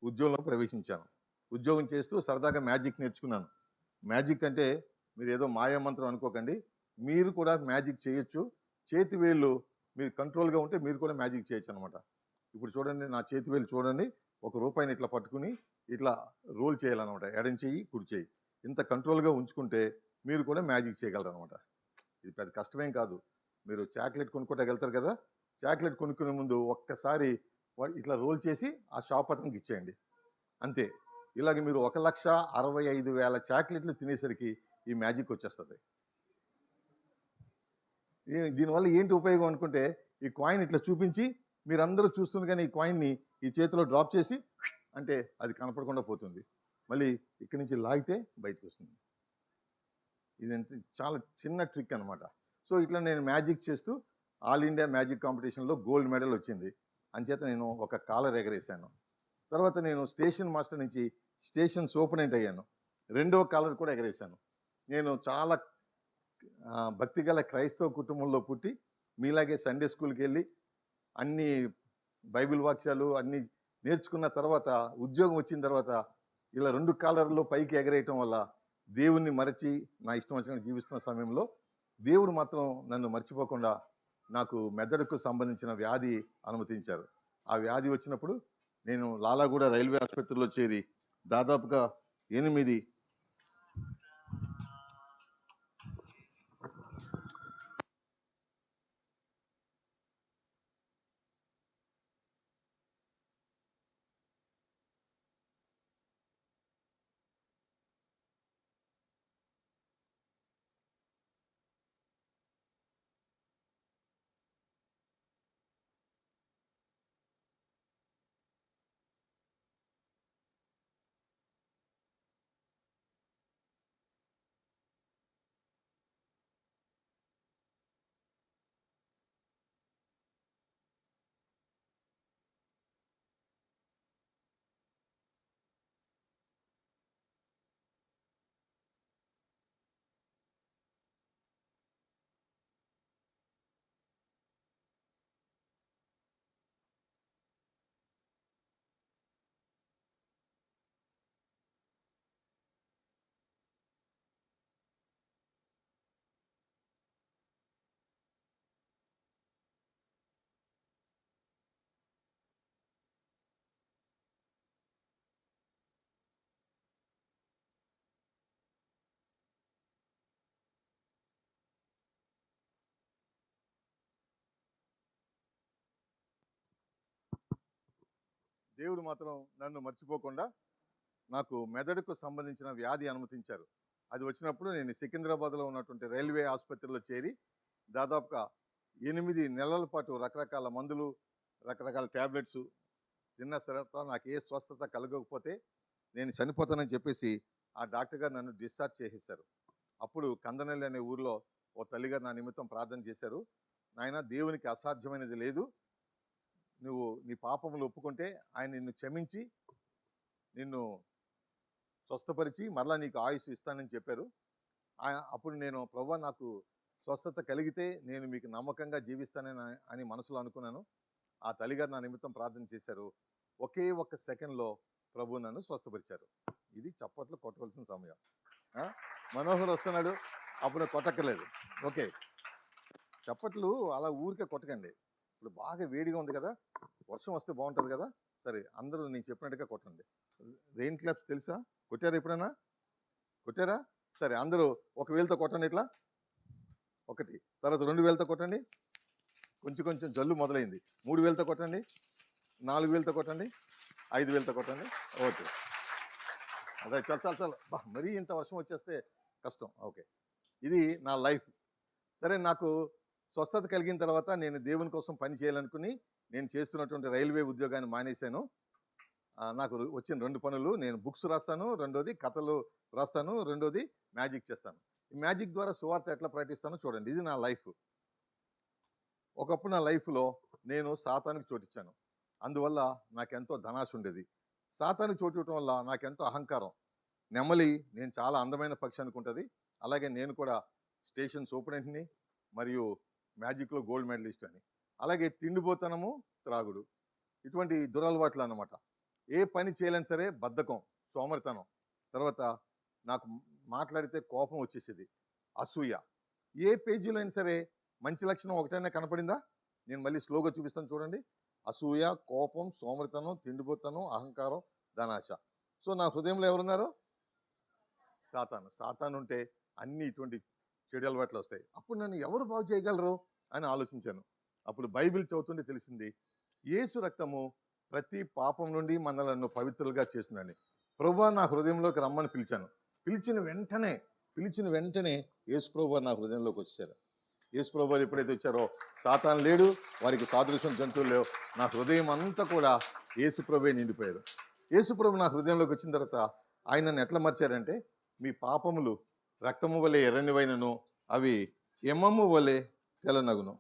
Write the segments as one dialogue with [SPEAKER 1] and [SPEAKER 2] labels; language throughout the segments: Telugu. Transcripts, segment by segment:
[SPEAKER 1] ఉద్యోగంలో ప్రవేశించాను. ఉద్యోగం చేస్తూ సరదాగా మ్యాజిక్ నేర్చుకున్నాను. మ్యాజిక్ అంటే మీరు ఏదో మాయామంత్రం అనుకోకండి. మీరు కూడా మ్యాజిక్ చేయొచ్చు. చేతి వేళ్ళు మీరు కంట్రోల్గా ఉంటే మీరు కూడా మ్యాజిక్ చేయొచ్చు అనమాట. ఇప్పుడు చూడండి, నా చేతి వేలు చూడండి. ₹1 ఇట్లా పట్టుకుని ఇట్లా రోల్ చేయాలన్నమాట. ఎడం చెయ్యి, కుడి చెయ్యి ఇంత కంట్రోల్గా ఉంచుకుంటే మీరు కూడా మ్యాజిక్ చేయగలరు అనమాట. ఇది పెద్ద కష్టమేం కాదు. మీరు చాక్లెట్ కొనుక్కోటానికి వెళ్తారు కదా, చాక్లెట్ కొనుక్కునే ముందు ఒక్కసారి ఇట్లా రోల్ చేసి ఆ షాప్ అతనికి ఇచ్చేయండి, అంతే. ఇలాగ మీరు 1,65,000 చాక్లెట్లు తినేసరికి ఈ మ్యాజిక్ వచ్చేస్తుంది. దీనివల్ల ఏంటి ఉపయోగం అనుకుంటే, ఈ కాయిన్ ఇట్లా చూపించి మీరందరూ చూస్తుండగానే ఈ కాయిన్ని ఈ చేతిలో డ్రాప్ చేసి అంటే అది కనపడకుండా పోతుంది. మళ్ళీ ఇక్కడి నుంచి లాగితే బయటకు వస్తుంది. ఇది చాలా చిన్న ట్రిక్ అనమాట. సో ఇట్లా నేను మ్యాజిక్ చేస్తూ ఆల్ ఇండియా మ్యాజిక్ కాంపిటీషన్లో గోల్డ్ మెడల్ వచ్చింది. అంచేత నేను ఒక కాలర్ ఎగరేసాను. తర్వాత నేను స్టేషన్ మాస్టర్ నుంచి స్టేషన్ సూపరింటెండెంట్ అయ్యాను. రెండవ కాలర్ కూడా ఎగరేసాను. నేను చాలా భక్తి గల క్రైస్తవ కుటుంబంలో పుట్టి మీలాగే సండే స్కూల్కి వెళ్ళి అన్ని బైబిల్ వాక్యాలు అన్నీ నేర్చుకున్న తర్వాత ఉద్యోగం వచ్చిన తర్వాత ఇలా 2 కాలర్లో పైకి ఎగరేయటం వల్ల దేవుణ్ణి మరచి నా ఇష్టం వచ్చినట్టు జీవిస్తున్న సమయంలో దేవుడు మాత్రం నన్ను మర్చిపోకుండా నాకు మెదడుకు సంబంధించిన వ్యాధి అనుమతించారు. ఆ వ్యాధి వచ్చినప్పుడు నేను లాలాగూడ రైల్వే ఆసుపత్రిలో చేరి దాదాపుగా 8 దేవుడు మాత్రం నన్ను మర్చిపోకుండా నాకు మెదడుకు సంబంధించిన వ్యాధి అనుమతించారు. అది వచ్చినప్పుడు నేను సికింద్రాబాద్లో ఉన్నటువంటి రైల్వే ఆసుపత్రిలో చేరి దాదాపుగా 8 నెలల పాటు రకరకాల మందులు, రకరకాల ట్యాబ్లెట్స్ తిన్న తర్వాత నాకు ఏ స్వస్థత కలగకపోతే నేను చనిపోతానని చెప్పేసి ఆ డాక్టర్ గారు నన్ను డిశ్చార్జ్ చేసేశారు. అప్పుడు కందనల్లి అనే ఊర్లో ఓ తల్లిగారు నా నిమిత్తం ప్రార్థన చేశారు. నాయన, దేవునికి అసాధ్యమైనది లేదు. నువ్వు నీ పాపములు ఒప్పుకుంటే ఆయన నిన్ను క్షమించి నిన్ను స్వస్థపరిచి మరలా నీకు ఆయుష్ ఇస్తానని చెప్పారు. అప్పుడు నేను ప్రభువా, నాకు స్వస్థత కలిగితే నేను మీకు నమ్మకంగా జీవిస్తానని అని మనసులో అనుకున్నాను. ఆ తల్లిగారు నా నిమిత్తం ప్రార్థన చేశారు. ఒకే ఒక్క సెకండ్లో ప్రభు నన్ను స్వస్థపరిచారు. ఇది చప్పట్లు కొట్టవలసిన సమయం. మనోహర్ వస్తున్నాడు, అప్పుడు కొట్టక్కర్లేదు. ఓకే, చప్పట్లు అలా ఊరికే కొట్టకండి. ఇప్పుడు బాగా వేడిగా ఉంది కదా, వర్షం వస్తే బాగుంటుంది కదా. సరే, అందరూ నేను చెప్పినట్టుగా కొట్టండి. రెయిన్ క్లాప్స్ తెలుసా? కొట్టారా ఎప్పుడైనా? కొట్టారా? సరే, అందరూ ఒక వేలుతో కొట్టండి. ఇట్లా ఒకటి, తర్వాత 2 వేలతో కొట్టండి. కొంచెం కొంచెం జల్లు మొదలైంది. 3 వేలతో కొట్టండి, 4 వేలతో కొట్టండి, 5 వేలతో కొట్టండి. ఓకే, అదే చాలా చాలా చాలా మరీ ఇంత వర్షం వచ్చేస్తే కష్టం. ఓకే, ఇది నా లైఫ్. సరే, నాకు స్వస్థత కలిగిన తర్వాత నేను దేవుని కోసం పని చేయాలనుకుని నేను చేస్తున్నటువంటి రైల్వే ఉద్యోగాన్ని మానేశాను. నాకు వచ్చిన 2 పనులు, నేను బుక్స్ రాస్తాను, రెండోది కథలు రాస్తాను, రెండోది మ్యాజిక్ చేస్తాను. ఈ మ్యాజిక్ ద్వారా సువార్త ఎట్లా ప్రకటిస్తానో చూడండి. ఇది నా లైఫ్. ఒకప్పుడు నా లైఫ్లో నేను సాతానికి చోటిచ్చాను. అందువల్ల నాకెంతో ధనాశ ఉండేది. సాతానికి చోటు ఇవ్వటం వల్ల నాకెంతో అహంకారం. నెమ్మలి నేను చాలా అందమైన పక్షి అనుకుంటుంది. అలాగే నేను కూడా స్టేషన్ సూపరింటెండెంట్ని మరియు మ్యాజిక్లో గోల్డ్ మెడలిస్ట్ అని. అలాగే తిండిపోతనము, త్రాగుడు, ఇటువంటి దురలవాట్లు అన్నమాట. ఏ పని చేయలేని సరే బద్ధకం, సోమరితనం. తర్వాత నాకు మాట్లాడితే కోపం వచ్చేసేది, అసూయ. ఏ పేజీలో అయినా సరే మంచి లక్షణం ఒకటైనా కనపడిందా? నేను మళ్ళీ స్లోగా చూపిస్తాను చూడండి. అసూయ, కోపం, సోమరితనం, తిండిపోతనం, అహంకారం, ధనాశ. సో నా హృదయంలో ఎవరున్నారు? సాతాను. సాతాను ఉంటే అన్ని ఇటువంటి చెడు అలవాట్లు వస్తాయి. అప్పుడు నన్ను ఎవరు బాగు చేయగలరు అని ఆలోచించాను. అప్పుడు బైబిల్ చదువుతుంటే తెలిసింది, యేసు రక్తము ప్రతి పాపం నుండి మనలను పవిత్రులుగా చేసిందని. ప్రభువా నా హృదయంలోకి రమ్మని పిలిచాను. పిలిచిన వెంటనే యేసు ప్రభువా నా హృదయంలోకి వచ్చారు. యేసు ప్రభువారు ఎప్పుడైతే వచ్చారో సాతాను లేడు, వారికి సాదృశ్యం జంతువులు లేవు. నా హృదయం అంతా కూడా యేసు ప్రభువే నిండిపోయారు. యేసు ప్రభు నా హృదయంలోకి వచ్చిన తర్వాత ఆయన నన్ను ఎట్లా మర్చారంటే, మీ పాపములు రక్తము వలె ఎర్రనివైనను అవి ఎమ్మము వలె తెల్లనగును.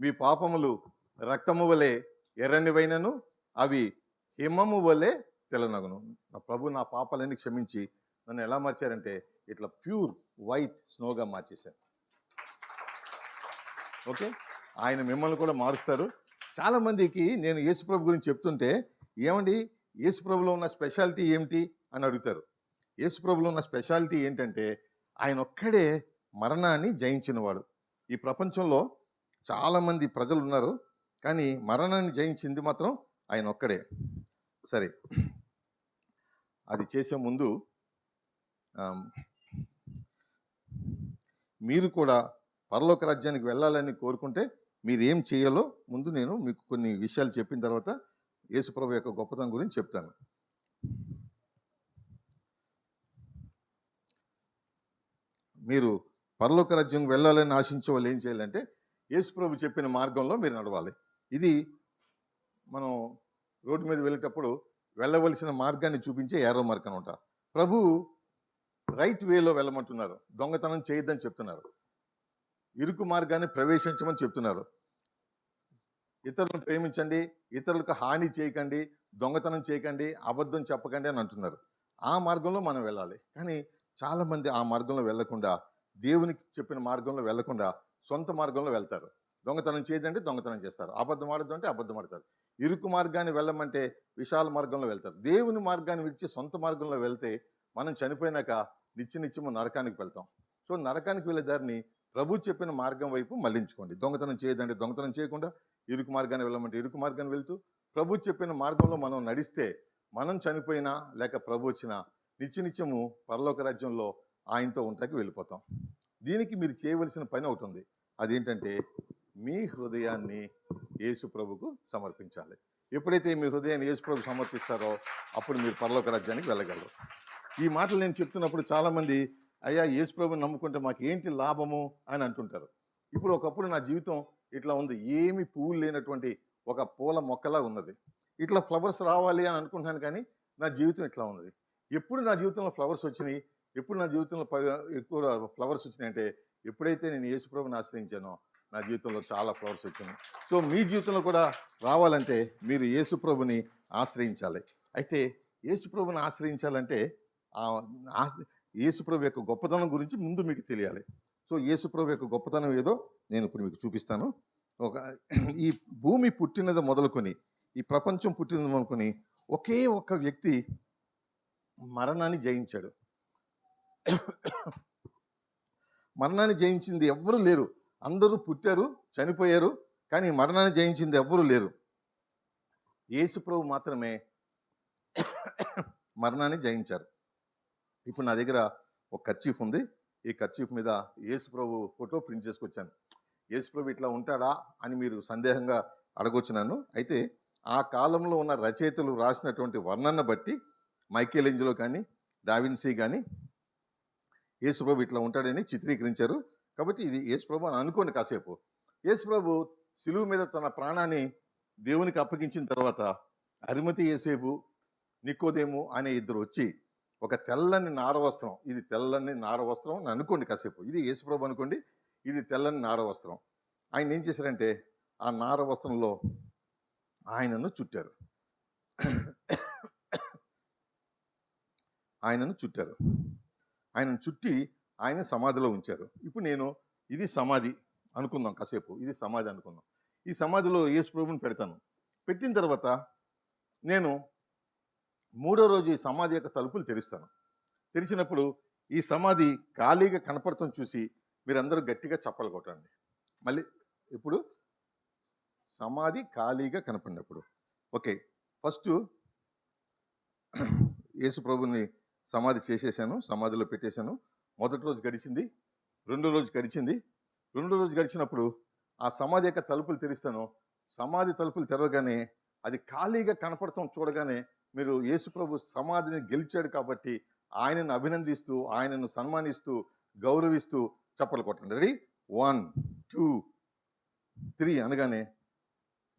[SPEAKER 1] మీ పాపములు రక్తము వలె ఎర్రనివైనను అవి హిమము వలె తెల్లనగును. నా ప్రభు నా పాపాలన్నీ క్షమించి నన్ను ఎలా మార్చారంటే ఇట్లా ప్యూర్ వైట్ స్నోగా మార్చేశారు. ఓకే, ఆయన మిమ్మల్ని కూడా మారుస్తారు. చాలామందికి నేను యేసుప్రభు గురించి చెప్తుంటే, ఏమండి యేసుప్రభులో ఉన్న స్పెషాలిటీ ఏమిటి అని అడుగుతారు. యేసుప్రభులో ఉన్న స్పెషాలిటీ ఏంటంటే ఆయన ఒక్కడే మరణాన్ని జయించినవాడు. ఈ ప్రపంచంలో చాలామంది ప్రజలు ఉన్నారు, కానీ మరణాన్ని జయించింది మాత్రం ఆయన ఒక్కడే. సరే, అది చేసే ముందు మీరు కూడా పరలోక రాజ్యానికి వెళ్ళాలని కోరుకుంటే మీరు ఏం చేయాలో ముందు నేను మీకు కొన్ని విషయాలు చెప్పిన తర్వాత యేసుప్రభు యొక్క గొప్పతనం గురించి చెప్తాను. మీరు పరలోక రాజ్యం వెళ్ళాలని ఆశించే వాళ్ళు ఏం చేయాలంటే యేసుప్రభు చెప్పిన మార్గంలో మీరు నడవాలి. ఇది మనం రోడ్డు మీద వెళ్ళేటప్పుడు వెళ్ళవలసిన మార్గాన్ని చూపించే ఏరో మార్క్ అనమాట. ప్రభు రైట్ వేలో వెళ్ళమంటున్నారు, దొంగతనం చేయొద్దని చెప్తున్నారు, ఇరుకు మార్గాన్ని ప్రవేశించమని చెప్తున్నారు, ఇతరులను ప్రేమించండి, ఇతరులకు హాని చేయకండి, దొంగతనం చేయకండి, అబద్ధం చెప్పకండి అని అంటున్నారు. ఆ మార్గంలో మనం వెళ్ళాలి. కానీ చాలామంది ఆ మార్గంలో వెళ్లకుండా, దేవునికి చెప్పిన మార్గంలో వెళ్లకుండా సొంత మార్గంలో వెళ్తారు. దొంగతనం చేయదంటే దొంగతనం చేస్తారు, అబద్ధం ఆడద్దు అంటే అబద్ధం ఆడతారు. ఇరుకు మార్గాన్ని వెళ్ళమంటే విశాల మార్గంలో వెళ్తారు. దేవుని మార్గాన్ని విడిచి సొంత మార్గంలో వెళ్తే మనం చనిపోయినాక నిత్యము నరకానికి వెళ్తాం. సో నరకానికి వెళ్ళే దారిని ప్రభు చెప్పిన మార్గం వైపు మళ్లించుకోండి. దొంగతనం చేయదంటే దొంగతనం చేయకుండా, ఇరుకు మార్గాన్ని వెళ్ళమంటే ఇరుకు మార్గాన్ని వెళ్తూ ప్రభు చెప్పిన మార్గంలో మనం నడిస్తే మనం చనిపోయినా లేక ప్రభు వచ్చినా నిత్యము పరలోక రాజ్యంలో ఆయనతో ఉంటాకి వెళ్ళిపోతాం. దీనికి మీరు చేయవలసిన పని ఒకటి ఉంది. అదేంటంటే మీ హృదయాన్ని యేసు ప్రభుకు సమర్పించాలి. ఎప్పుడైతే మీ హృదయాన్ని యేసు ప్రభుకు సమర్పిస్తారో అప్పుడు మీరు పరలోక రాజ్యానికి వెళ్ళగలరు. ఈ మాటలు నేను చెప్తున్నప్పుడు చాలామంది, అయ్యా యేసు ప్రభుని నమ్ముకుంటే మాకు ఏంటి లాభము అని అంటుంటారు. ఇప్పుడు ఒకప్పుడు నా జీవితం ఇట్లా ఉంది, ఏమి పువ్వులు లేనటువంటి ఒక పూల మొక్కలా ఉన్నది. ఇట్లా ఫ్లవర్స్ రావాలి అని అనుకుంటున్నాను, కానీ నా జీవితం ఇట్లా ఉన్నది. ఎప్పుడు నా జీవితంలో ఫ్లవర్స్ వచ్చినాయి, ఎప్పుడు నా జీవితంలో ఎక్కువ ఫ్లవర్స్ వచ్చినాయి అంటే ఎప్పుడైతే నేను యేసు ప్రభుని ఆశ్రయించానో నా జీవితంలో చాలా ఫ్లవర్స్ వచ్చినాయి. సో మీ జీవితంలో కూడా రావాలంటే మీరు యేసు ప్రభుని ఆశ్రయించాలి. అయితే యేసు ప్రభుని ఆశ్రయించాలంటే యేసు ప్రభు యొక్క గొప్పతనం గురించి ముందు మీకు తెలియాలి. సో యేసు ప్రభు యొక్క గొప్పతనం ఏదో నేను ఇప్పుడు మీకు చూపిస్తాను. ఈ భూమి పుట్టినది మొదలుకొని, ఈ ప్రపంచం పుట్టినది మొదలుకొని ఒకే ఒక్క వ్యక్తి మరణాన్ని జయించాడు. మరణాన్ని జయించింది ఎవ్వరూ లేరు. అందరూ పుట్టారు, చనిపోయారు, కానీ మరణాన్ని జయించింది ఎవ్వరూ లేరు. యేసు ప్రభు మాత్రమే మరణాన్ని జయించారు. ఇప్పుడు నా దగ్గర ఒక కర్చీఫ్ ఉంది. ఈ కర్చీఫ్ మీద యేసు ప్రభు ఫోటో ప్రింట్ చేసుకొచ్చాను. యేసు ప్రభు ఇట్లా ఉంటాడా అని మీరు సందేహంగా అడగొచ్చున్నాను. అయితే ఆ కాలంలో ఉన్న రచయితలు రాసినటువంటి వర్ణన బట్టి మైకేల్ ఏంజలో కానీ డావిన్సీ కానీ యేసుప్రభు ఇట్లా ఉంటాడని చిత్రీకరించారు. కాబట్టి ఇది యేసుప్రభు అని అనుకోండి కాసేపు. యేసుప్రభు సిలువ మీద తన ప్రాణాన్ని దేవునికి అప్పగించిన తర్వాత అరిమతి యేసేపు, నికోదేము అనే ఇద్దరు వచ్చి ఒక తెల్లని నారవస్త్రం, ఇది తెల్లని నారవస్త్రం అని అనుకోండి కాసేపు. ఇది యేసుప్రభు అనుకోండి, ఇది తెల్లని నారవస్త్రం. ఆయన ఏం చేశారంటే ఆ నారవస్త్రంలో ఆయనను చుట్టారు. ఆయనను చుట్టి ఆయన సమాధిలో ఉంచారు. ఇప్పుడు నేను ఇది సమాధి అనుకుందాం కాసేపు, ఇది సమాధి అనుకుందాం. ఈ సమాధిలో యేసుప్రభుని పెడతాను. పెట్టిన తర్వాత నేను 3వ రోజు ఈ సమాధి యొక్క తలుపులు తెరుస్తాను. తెరిచినప్పుడు ఈ సమాధి ఖాళీగా కనపడటం చూసి మీరందరూ గట్టిగా చప్పలు కొట్టండి. మళ్ళీ ఇప్పుడు సమాధి ఖాళీగా కనపడినప్పుడు ఓకే. ఫస్ట్ యేసుప్రభుని సమాధి చేసేసాను, సమాధిలో పెట్టేశాను. మొదటి రోజు గడిచింది, రెండో రోజు గడిచింది. రెండో రోజు గడిచినప్పుడు ఆ సమాధి యొక్క తలుపులు తెరిస్తాను. సమాధి తలుపులు తెరవగానే అది ఖాళీగా కనపడటం చూడగానే మీరు యేసుప్రభు సమాధిని గెలిచాడు కాబట్టి ఆయనను అభినందిస్తూ, ఆయనను సన్మానిస్తూ, గౌరవిస్తూ చప్పలు కొట్టండి. రెడీ? 1 2 3 అనగానే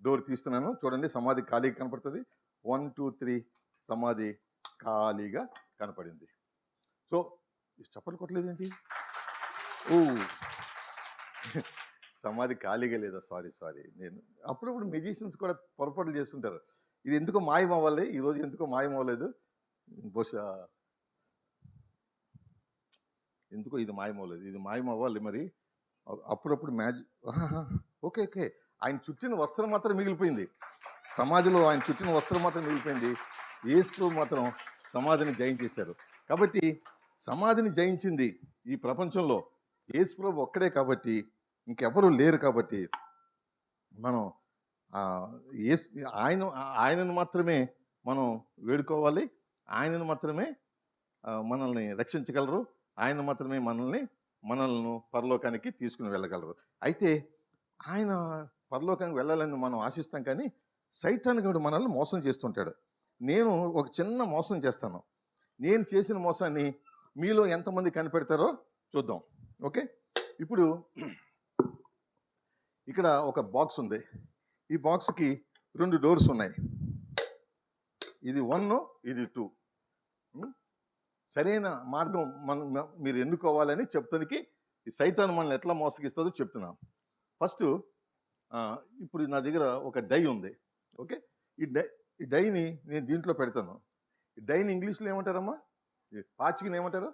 [SPEAKER 1] డోర్ తీస్తున్నాను. చూడండి, సమాధి ఖాళీగా కనపడుతుంది. 1 2 3 సమాధి ఖాళీగా కనపడింది. సో చప్పలు కొట్టలేదేంటి? ఓ సమాధి ఖాళీగా లేదా? సారీ. నేను అప్పుడప్పుడు మెజిషియన్స్ కూడా పొరపాట్లు చేస్తుంటారు. ఇది ఎందుకో మాయం అవ్వాలి, ఈరోజు ఎందుకో మాయం అవ్వలేదు. బహుశా ఎందుకో ఇది మాయం అవ్వలేదు, ఇది మాయం అవ్వాలి మరి. అప్పుడప్పుడు ఓకే. ఆయన చుట్టిన వస్త్రం మాత్రం మిగిలిపోయింది. సమాధిలో ఆయన చుట్టిన వస్త్రం మాత్రం మిగిలిపోయింది. యేసుప్రభు మాత్రం సమాధిని జయించేశారు. కాబట్టి సమాధిని జయించింది ఈ ప్రపంచంలో యేసుప్రభు ఒక్కడే కాబట్టి, ఇంకెవరూ లేరు కాబట్టి మనం ఆయనను మాత్రమే మనం వేడుకోవాలి. ఆయనను మాత్రమే మనల్ని రక్షించగలరు. ఆయన మాత్రమే మనల్ని పరలోకానికి తీసుకుని వెళ్ళగలరు. అయితే ఆయన పరలోకానికి వెళ్ళాలని మనం ఆశిస్తాం, కానీ సైతాను గాడు మనల్ని మోసం చేస్తుంటాడు. నేను ఒక చిన్న మోసం చేస్తాను. నేను చేసిన మోసాన్ని మీలో ఎంతమంది కనిపెడతారో చూద్దాం. ఓకే, ఇప్పుడు ఇక్కడ ఒక బాక్స్ ఉంది. ఈ బాక్స్కి 2 డోర్స్ ఉన్నాయి. ఇది 1, ఇది 2. సరైన మార్గం మీరు ఎన్నుకోవాలని చెప్తానికి ఈ సైతాను మనల్ని ఎట్లా మోసగిస్తుందో చెప్తున్నాను. ఫస్ట్ ఇప్పుడు నా దగ్గర ఒక డై ఉంది. ఓకే, ఈ డైని నేను దీంట్లో పెడతాను. ఈ డైని ఇంగ్లీష్లో ఏమంటారమ్మా? పాచికని ఏమంటారు?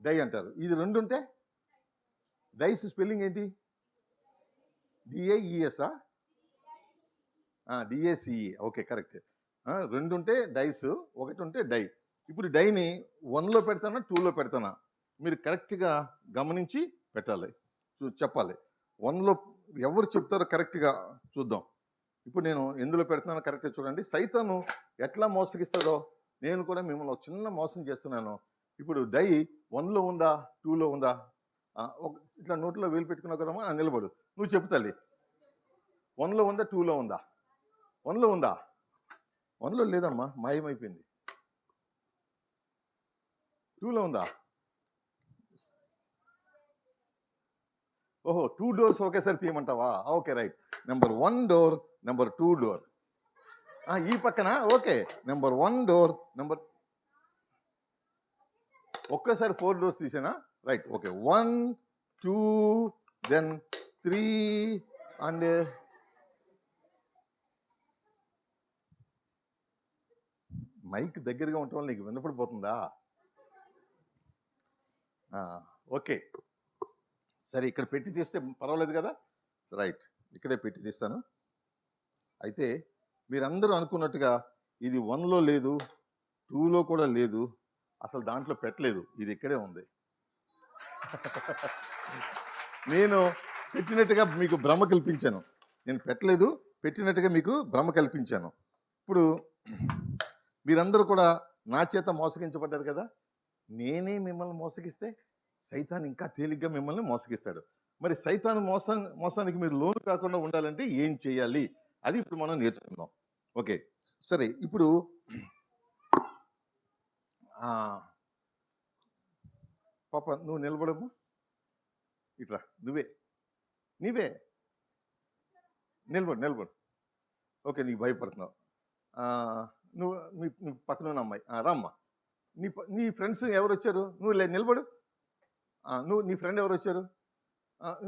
[SPEAKER 1] డై అంటారు. ఇది 2 ఉంటే డైస్ స్పెల్లింగ్ ఏంటి? DIESA? DACE. Okay, correct. 2 ఉంటే డైస్, 1 ఉంటే డై. ఇప్పుడు డైని 1లో పెడతానా 2లో పెడతానా మీరు కరెక్ట్గా గమనించి పెట్టాలి, చెప్పాలి. 1లో ఎవరు చెప్తారో కరెక్ట్గా చూద్దాం. ఇప్పుడు నేను ఎందులో పెడుతున్నానో కరెక్ట్గా చూడండి. సైతాను ఎట్లా మోసగిస్తాడో నేను కూడా మిమ్మల్ని ఒక చిన్న మోసం చేస్తున్నాను. ఇప్పుడు డై 1లో ఉందా 2లో ఉందా? ఇట్లా నోట్లో వేలు పెట్టుకున్నావు కదమ్మా, నిలబడు, నువ్వు చెప్తాలి. 1లో ఉందా 2లో ఉందా? 1లో ఉందా? 1లో లేదమ్మా, మాయమైపోయింది. 2లో ఉందా? ఓహో, 2 డోర్స్ ఒకేసారి తీయమంటావా? Okay, right. Number 1 door, number 2 door ఈ పక్కన. ఓకే, నెంబర్ 1 డోర్, ఒక్కసారి 4 డోర్స్ తీసేనా? Right, okay. 1 2 then 3 and mic దగ్గరగా ఉండటం వల్ల నీకు వినపడిపోతుందా? ఓకే, సరే, ఇక్కడ పెట్టి తీస్తే పర్వాలేదు కదా? రైట్, ఇక్కడే పెట్టి తీస్తాను. అయితే మీరందరూ అనుకున్నట్టుగా ఇది 1లో లేదు, 2లో కూడా లేదు, అసలు దాంట్లో పెట్టలేదు, ఇది ఇక్కడే ఉంది. నేను పెట్టినట్టుగా మీకు భ్రమ కల్పించాను. నేను పెట్టలేదు, పెట్టినట్టుగా మీకు భ్రమ కల్పించాను. ఇప్పుడు మీరందరూ కూడా నా చేత మోసగించబడ్డారు కదా. నేనే మిమ్మల్ని మోసగిస్తే సైతాన్ ఇంకా తేలిగ్గా మిమ్మల్ని మోసగిస్తాడు. మరి సైతాను మోసానికి మీరు లోను కాకుండా ఉండాలంటే ఏం చేయాలి? అది ఇప్పుడు మనం నేర్చుకుందాం. ఓకే, సరే. ఇప్పుడు ఆ, పాప నువ్వు నిలబడమ్మా, ఇట్లా నీవే నిలబడు. ఓకే, నీకు భయపడుతున్నావు. ఆ, నువ్వు పక్కన ఉన్న అమ్మాయి రామ్మా. నీ ఫ్రెండ్స్ ఎవరు వచ్చారు? నువ్వు నిలబడు. నీ ఫ్రెండ్ ఎవరు వచ్చారు?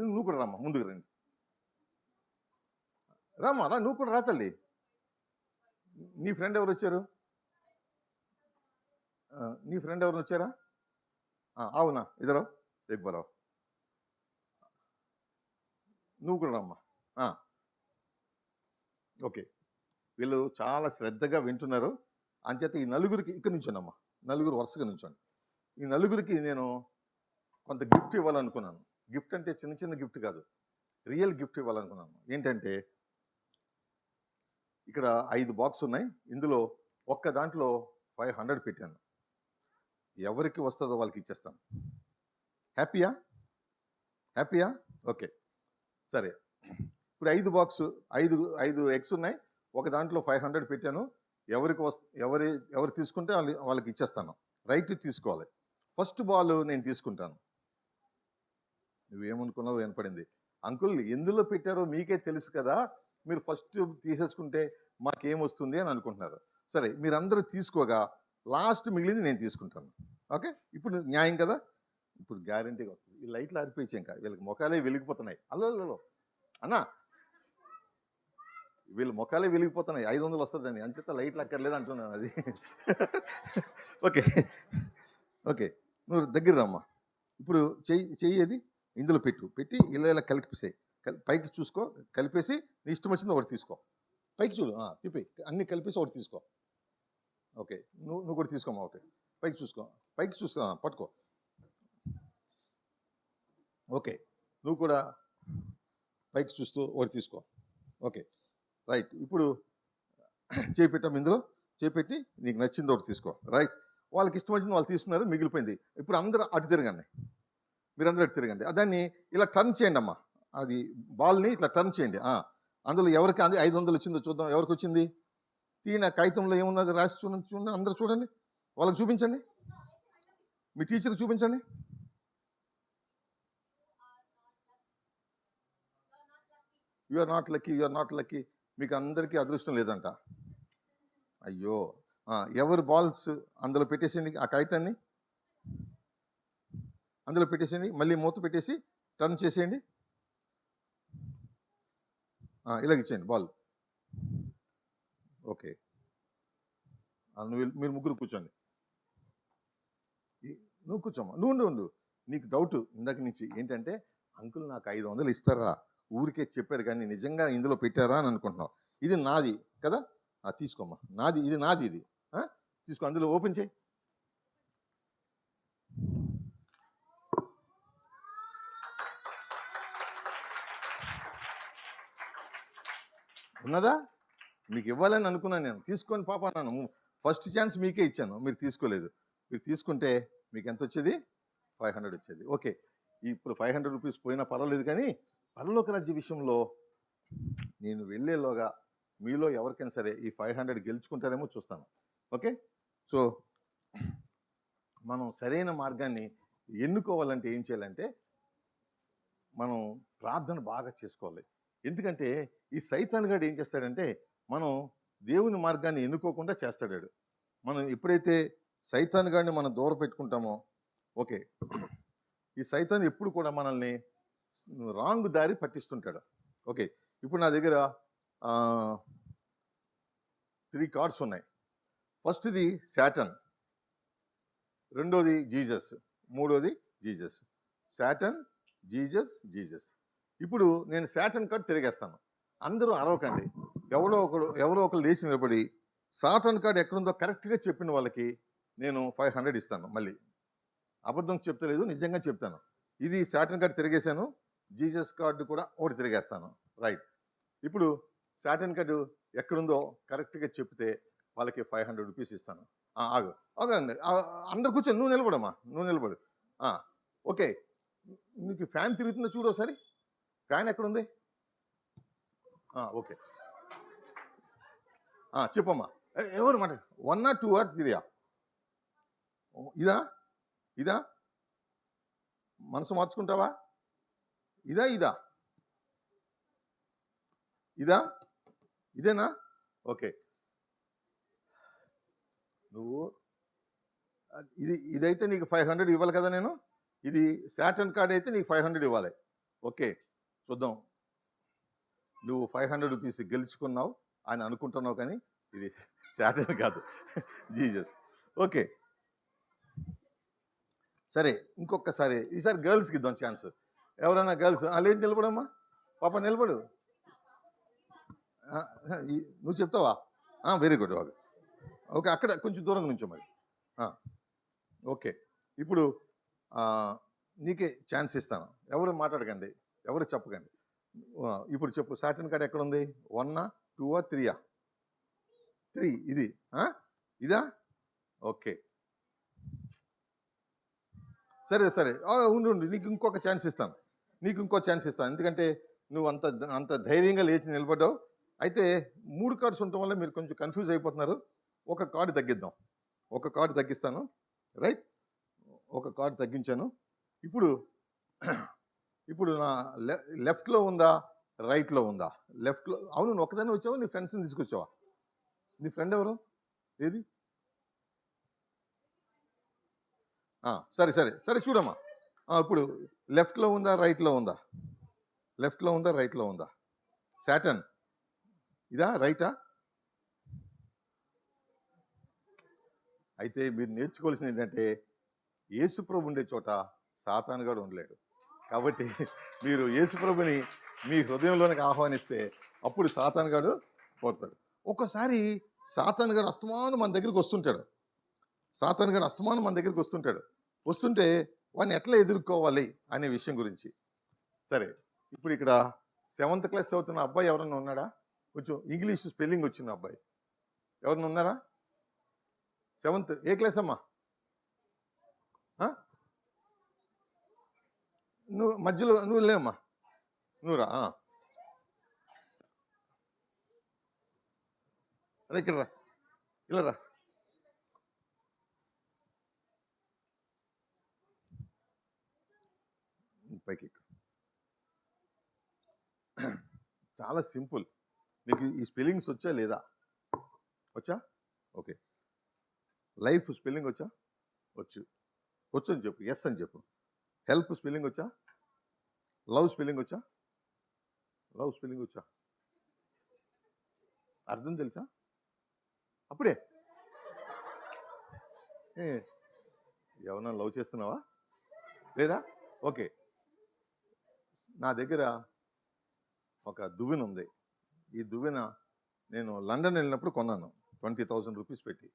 [SPEAKER 1] నువ్వు కూడా రామ్మా, ముందుకు రండి. రామ్మా, నువ్వు కూడా రా తల్లి. నీ ఫ్రెండ్ ఎవరు వచ్చారు? నీ ఫ్రెండ్ ఎవరు వచ్చారా? అవునా, ఇద్దరు ఎగ్బరావు. నువ్వు కూడా రామ్మా. ఓకే, వీళ్ళు చాలా శ్రద్ధగా వింటున్నారు. అంచేత ఈ నలుగురికి ఇక్కడ నుంచోనమ్మా, నలుగురు వరుసగా నుంచోండి. ఈ నలుగురికి నేను కొంత గిఫ్ట్ ఇవ్వాలనుకున్నాను. గిఫ్ట్ అంటే చిన్న చిన్న గిఫ్ట్ కాదు, రియల్ గిఫ్ట్ ఇవ్వాలనుకున్నాను. ఏంటంటే ఇక్కడ 5 బాక్స్ ఉన్నాయి. ఇందులో ఒక్క దాంట్లో 500 పెట్టాను. ఎవరికి వస్తుందో వాళ్ళకి ఇచ్చేస్తాను. హ్యాపీయా? ఓకే, సరే. ఇప్పుడు 5 బాక్స్ 5 ఎగ్స్ ఉన్నాయి. ఒక దాంట్లో 500 పెట్టాను. ఎవరు తీసుకుంటే వాళ్ళకి ఇచ్చేస్తాను. రైట్ తీసుకోవాలి. ఫస్ట్ బాల్ నేను తీసుకుంటాను. నువ్వేమనుకున్నావు వినపడింది. అంకుల్ ఎందులో పెట్టారో మీకే తెలుసు కదా, మీరు ఫస్ట్ తీసేసుకుంటే మాకేమొస్తుంది అని అనుకుంటున్నారు. సరే, మీరందరూ తీసుకోగా లాస్ట్ మిగిలింది నేను తీసుకుంటాను. ఓకే, ఇప్పుడు న్యాయం కదా. ఇప్పుడు గ్యారంటీగా వస్తుంది. ఈ లైట్లు ఆరిపోయించి ఇంకా వీళ్ళకి ముఖాలే వెలిగిపోతున్నాయి. అల్లో అన్నా, వీళ్ళ ముఖాలే వెలిగిపోతున్నాయి. 500 వస్తుందని, అంచేత లైట్లు అక్కర్లేదు అంటున్నాను. అది ఓకే, నువ్వు దగ్గర రమ్మా. ఇప్పుడు చెయ్యేది ఇందులో పెట్టి ఇలా కలిపేసాయి. పైకి చూసుకో, కలిపేసి నీ ఇష్టం వచ్చింది ఒకటి తీసుకో. పైకి చూడు, తిప్పి అన్ని కలిపేసి ఒకటి తీసుకో. ఓకే, నువ్వు కూడా తీసుకోమా. ఓకే, పైకి చూసుకో, పట్టుకో. ఓకే, నువ్వు కూడా పైకి చూస్తూ ఒకటి తీసుకో. Okay, right. ఇప్పుడు చేపెట్టాము, ఇందులో చేపెట్టి నీకు నచ్చింది ఒకటి తీసుకో. రైట్, వాళ్ళకి ఇష్టం వచ్చింది వాళ్ళు తీసుకున్నారు, మిగిలిపోయింది. ఇప్పుడు అందరూ అటు తిరగండి, మీరందరూ అటు తిరగండి. దాన్ని ఇలా టర్న్ చేయండి అమ్మా. అది బాల్ని ఇట్లా టర్న్ చేయండి. అందులో ఎవరికి 500 వచ్చిందో చూద్దాం. ఎవరికి వచ్చింది? తీన కాగితంలో ఏమున్నది రాసి చూడండి. అందరూ చూడండి, వాళ్ళకి చూపించండి, మీ టీచర్కి చూపించండి. You are not lucky. మీకు అందరికీ అదృష్టం లేదంట. అయ్యో, ఎవరు బాల్స్ అందులో పెట్టేసింది, ఆ కాగితాన్ని అందులో పెట్టేసింది. మళ్ళీ మూత పెట్టేసి టర్న్ చేసేయండి. ఇలాగిచ్చేయండి బాల్. ఓకే, మీరు ముగ్గురు కూర్చోండి. నువ్వు కూర్చోమ్మా, నువ్వు ఉండు. నీకు డౌట్ ఇందాక నుంచి ఏంటంటే, అంకుల్ నాకు 500 ఇస్తారా, ఊరికే చెప్పారు కానీ నిజంగా ఇందులో పెట్టారా అని అనుకుంటున్నావు. ఇది నాది కదా, తీసుకోమ్మా. ఇది నాది తీసుకో. అందులో ఓపెన్ చేయి. ఉన్నదా? మీకు ఇవ్వాలని అనుకున్నాను నేను. తీసుకొని పాప అన్నాను. ఫస్ట్ ఛాన్స్ మీకే ఇచ్చాను, మీరు తీసుకోలేదు. మీరు తీసుకుంటే మీకు ఎంత వచ్చేది? 500 వచ్చేది. ఓకే, ఇప్పుడు 500 రూపీస్ పోయినా పర్వాలేదు, కానీ పరలోక రాజ్య విషయంలో నేను వెళ్ళేలోగా మీలో ఎవరికైనా సరే ఈ 500 గెలుచుకుంటారేమో చూస్తాను. ఓకే, సో మనం సరైన మార్గాన్ని ఎన్నుకోవాలంటే ఏం చేయాలంటే, మనం ప్రార్థన బాగా చేసుకోవాలి. ఎందుకంటే ఈ సైతాన్ గాడు ఏం చేస్తాడంటే, మనం దేవుని మార్గాన్ని ఎన్నుకోకుండా చేస్తాడు. మనం ఎప్పుడైతే సైతాన్ గాడిని మనం దూరం పెట్టుకుంటామో, ఓకే, ఈ సైతాన్ ఎప్పుడు కూడా మనల్ని రాంగ్ దారి పట్టిస్తుంటాడు. ఓకే, ఇప్పుడు నా దగ్గర 3 కార్డ్స్ ఉన్నాయి. ఫస్ట్ది శాటన్, రెండోది జీసస్, మూడోది జీసస్. Satan, Jesus. ఇప్పుడు నేను శాటన్ కార్డ్ తిరిగేస్తాను. అందరూ అరవకండి. ఎవరో ఒకరు లేచి నిలబడి సాటన్ కార్డ్ ఎక్కడుందో కరెక్ట్గా చెప్పిన వాళ్ళకి నేను 500 ఇస్తాను. మళ్ళీ అబద్ధం చెప్తలేదు, నిజంగా చెప్తాను. ఇది సాటన్ కార్డు తిరిగేశాను, జీసస్ కార్డు కూడా ఒకటి తిరిగేస్తాను. రైట్, ఇప్పుడు సాటన్ కార్డు ఎక్కడుందో కరెక్ట్గా చెప్తే వాళ్ళకి 500 రూపీస్ ఇస్తాను. ఆగండి, అందరు కూర్చొని, నువ్వు నిలబడు. ఓకే, నీకు ఫ్యాన్ తిరుగుతుందో చూడు ఒకసారి. ఫ్యాన్ ఎక్కడుంది? ఓకే, చెప్పమ్మా. ఎవరు మాట 1 or 2 or 3? ఇదా ఇదా మనసు మార్చుకుంటావా? ఇదా ఇదా ఇదా ఇదేనా? ఓకే. నువ్వు ఇదైతే నీకు 500 ఇవ్వాలి కదా నేను. ఇది సాటర్న్ కార్డ్ అయితే నీకు 500 ఇవ్వాలి. ఓకే, చూద్దాం. నువ్వు 500 రూపీస్ గెలుచుకున్నావు అని అనుకుంటున్నావు, కానీ ఇది సాటర్న్ కాదు, జీసస్. ఓకే, సరే, ఇంకొకసారి ఈసారి గర్ల్స్కి ఇద్దాం ఛాన్స్. ఎవరైనా గర్ల్స్ లేదు, నిలబడమ్మా పాప, నిలబడు. నువ్వు చెప్తావా? Very good. ఓకే, అక్కడ కొంచెం దూరం నుంచో మరి. ఓకే, ఇప్పుడు నీకే ఛాన్స్ ఇస్తాను. ఎవరు మాట్లాడకండి, ఎవరు చెప్పకండి. ఇప్పుడు చెప్పు, సాటర్న్ కార్డ్ ఎక్కడ ఉంది? 1, 2, 3? 3. ఇది ఇదా? ఓకే, సరే సరే, ఉండు, నీకు ఇంకొక ఛాన్స్ ఇస్తాను. ఎందుకంటే నువ్వు అంత ధైర్యంగా లేచి నిలబడ్డావు. అయితే 3 కార్డ్స్ ఉండటం వల్ల మీరు కొంచెం కన్ఫ్యూజ్ అయిపోతున్నారు. ఒక కార్డు తగ్గిద్దాం. ఒక కార్డు తగ్గిస్తాను, రైట్? ఒక కార్డు తగ్గించాను. ఇప్పుడు నా లెఫ్ట్లో ఉందా, రైట్లో ఉందా? లెఫ్ట్లో. అవును, నువ్వు ఒక్కదాన్ని వచ్చావా? నీ ఫ్రెండ్స్ని తీసుకొచ్చావా? నీ ఫ్రెండ్ ఎవరు? ఏది? సరే సరే సరే, చూడమ్మా. ఇప్పుడు లెఫ్ట్లో ఉందా, రైట్లో ఉందా? లెఫ్ట్లో ఉందా, రైట్లో ఉందా? సాటర్న్ ఇదా, రైటా? అయితే మీరు నేర్చుకోవాల్సింది ఏంటంటే, యేసుప్రభు ఉండే చోట సాతాను గాడు ఉండలేడు. కాబట్టి మీరు యేసుప్రభుని మీ హృదయంలోనికి ఆహ్వానిస్తే అప్పుడు సాతాను గాడు పోతాడు. ఒక్కసారి సాతాను గారు అస్తమానం మన దగ్గరికి వస్తుంటాడు. వస్తుంటే వాడిని ఎట్లా ఎదుర్కోవాలి అనే విషయం గురించి. సరే, ఇప్పుడు ఇక్కడ 7th క్లాస్ చదువుతున్న అబ్బాయి ఎవరన్నా ఉన్నాడా? కొంచెం ఇంగ్లీష్ స్పెల్లింగ్ వచ్చిన అబ్బాయి ఎవరన్నా ఉన్నారా? 7th ఏ క్లాస్ అమ్మా? నువ్వు మధ్యలో నువ్వు లేమ్మా, నువ్వు రా. అదే ఇక్కడ రా, ఇలా రా. పైకి. చాలా సింపుల్. నీకు ఈ స్పెల్లింగ్స్ వచ్చా లేదా? వచ్చా? ఓకే. లైఫ్ స్పెల్లింగ్ వచ్చా? వచ్చు అని చెప్పు, ఎస్ అని చెప్పు. హెల్ప్ స్పెల్లింగ్ వచ్చా? లవ్ స్పెల్లింగ్ వచ్చా? అర్థం తెలుసా? అప్పుడే ఏమన్నా లవ్ చేస్తున్నావా లేదా? ఓకే, నా దగ్గర ఒక దువ్వెన ఉంది. ఈ దువ్వెన నేను లండన్ వెళ్ళినప్పుడు కొన్నాను 20,000 రూపీస్ పెట్టి.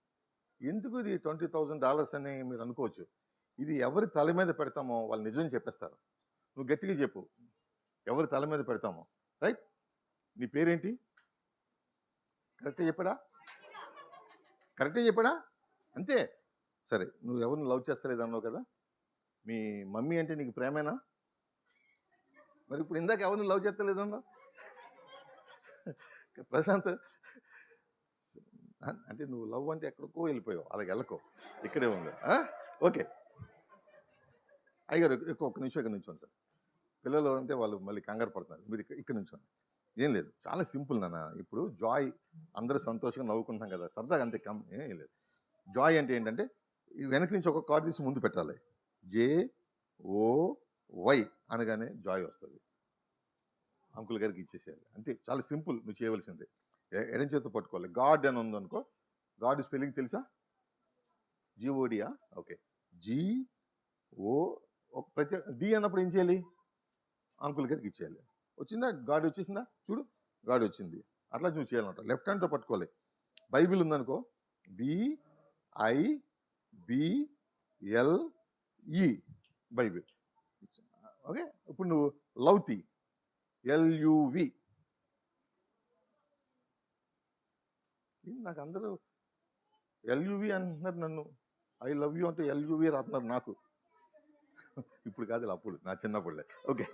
[SPEAKER 1] ఎందుకు ఇది $20,000 అని మీరు అనుకోవచ్చు. ఇది ఎవరి తల మీద పెడతామో వాళ్ళు నిజం చెప్పేస్తారు. నువ్వు గట్టిగా చెప్పు, ఎవరి తల మీద పెడతామో. రైట్? నీ పేరేంటి? కరెక్టే చెప్పాడా? అంతే. సరే, నువ్వు ఎవరిని లవ్ చేస్తలేదన్నావు కదా, మీ మమ్మీ అంటే నీకు ప్రేమేనా? మరి ఇప్పుడు ఇందాక ఎవరిని లవ్ చేస్తలేదన్నా? ప్రశాంత్, అంటే నువ్వు లవ్ అంటే ఎక్కడికో వెళ్ళిపోయావు, అలాగే వెళ్ళకో, ఇక్కడే ఉంది. ఓకే, అయ్యగారు ఒక్క నిమిషం ఇక్కడ నుంచోండి సార్. పిల్లలు అంటే వాళ్ళు మళ్ళీ కంగారు పడుతున్నారు. మీరు ఇక్కడ నుంచోండి. ఏం లేదు, చాలా సింపుల్ నాన్న. ఇప్పుడు జాయ్, అందరూ సంతోషంగా నవ్వుకుంటున్నాం కదా, సరదాగా అంతే, ఏం లేదు. జాయ్ అంటే ఏంటంటే వెనక నుంచి ఒక కార్డు తీసి ముందు పెట్టాలి. JOY అనగానే జాయ్ వస్తుంది. అంకుల్ గారికి ఇచ్చేసేయాలి, అంతే. చాలా సింపుల్. నువ్వు చేయవలసిందే, ఎడం చేతితో పట్టుకోవాలి. గాడ్ అని ఉందనుకో, గాడ్ స్పెల్లింగ్ తెలుసా? GODయా? Okay, GO. ప్రతి డి అన్నప్పుడు ఏం చేయాలి? అంకుల్ గారికి ఇచ్చేయాలి. వచ్చిందా? గాడ్ వచ్చేసిందా? చూడు, గాడ్ వచ్చింది. అట్లా నువ్వు చేయాలంట. లెఫ్ట్ హ్యాండ్తో పట్టుకోవాలి. బైబిల్ ఉందనుకో, BIBLE బైబిల్. ఓకే, ఇప్పుడు నువ్వు లవ్ తీ, LUV. నాకు అందరూ LUV అంటున్నారు, నన్ను ఐ లవ్ యూ అంటే LUV రాస్తున్నారు నాకు. ఇప్పుడు కాదు, అప్పుడు నా చిన్నప్పుడులే. ఓకే,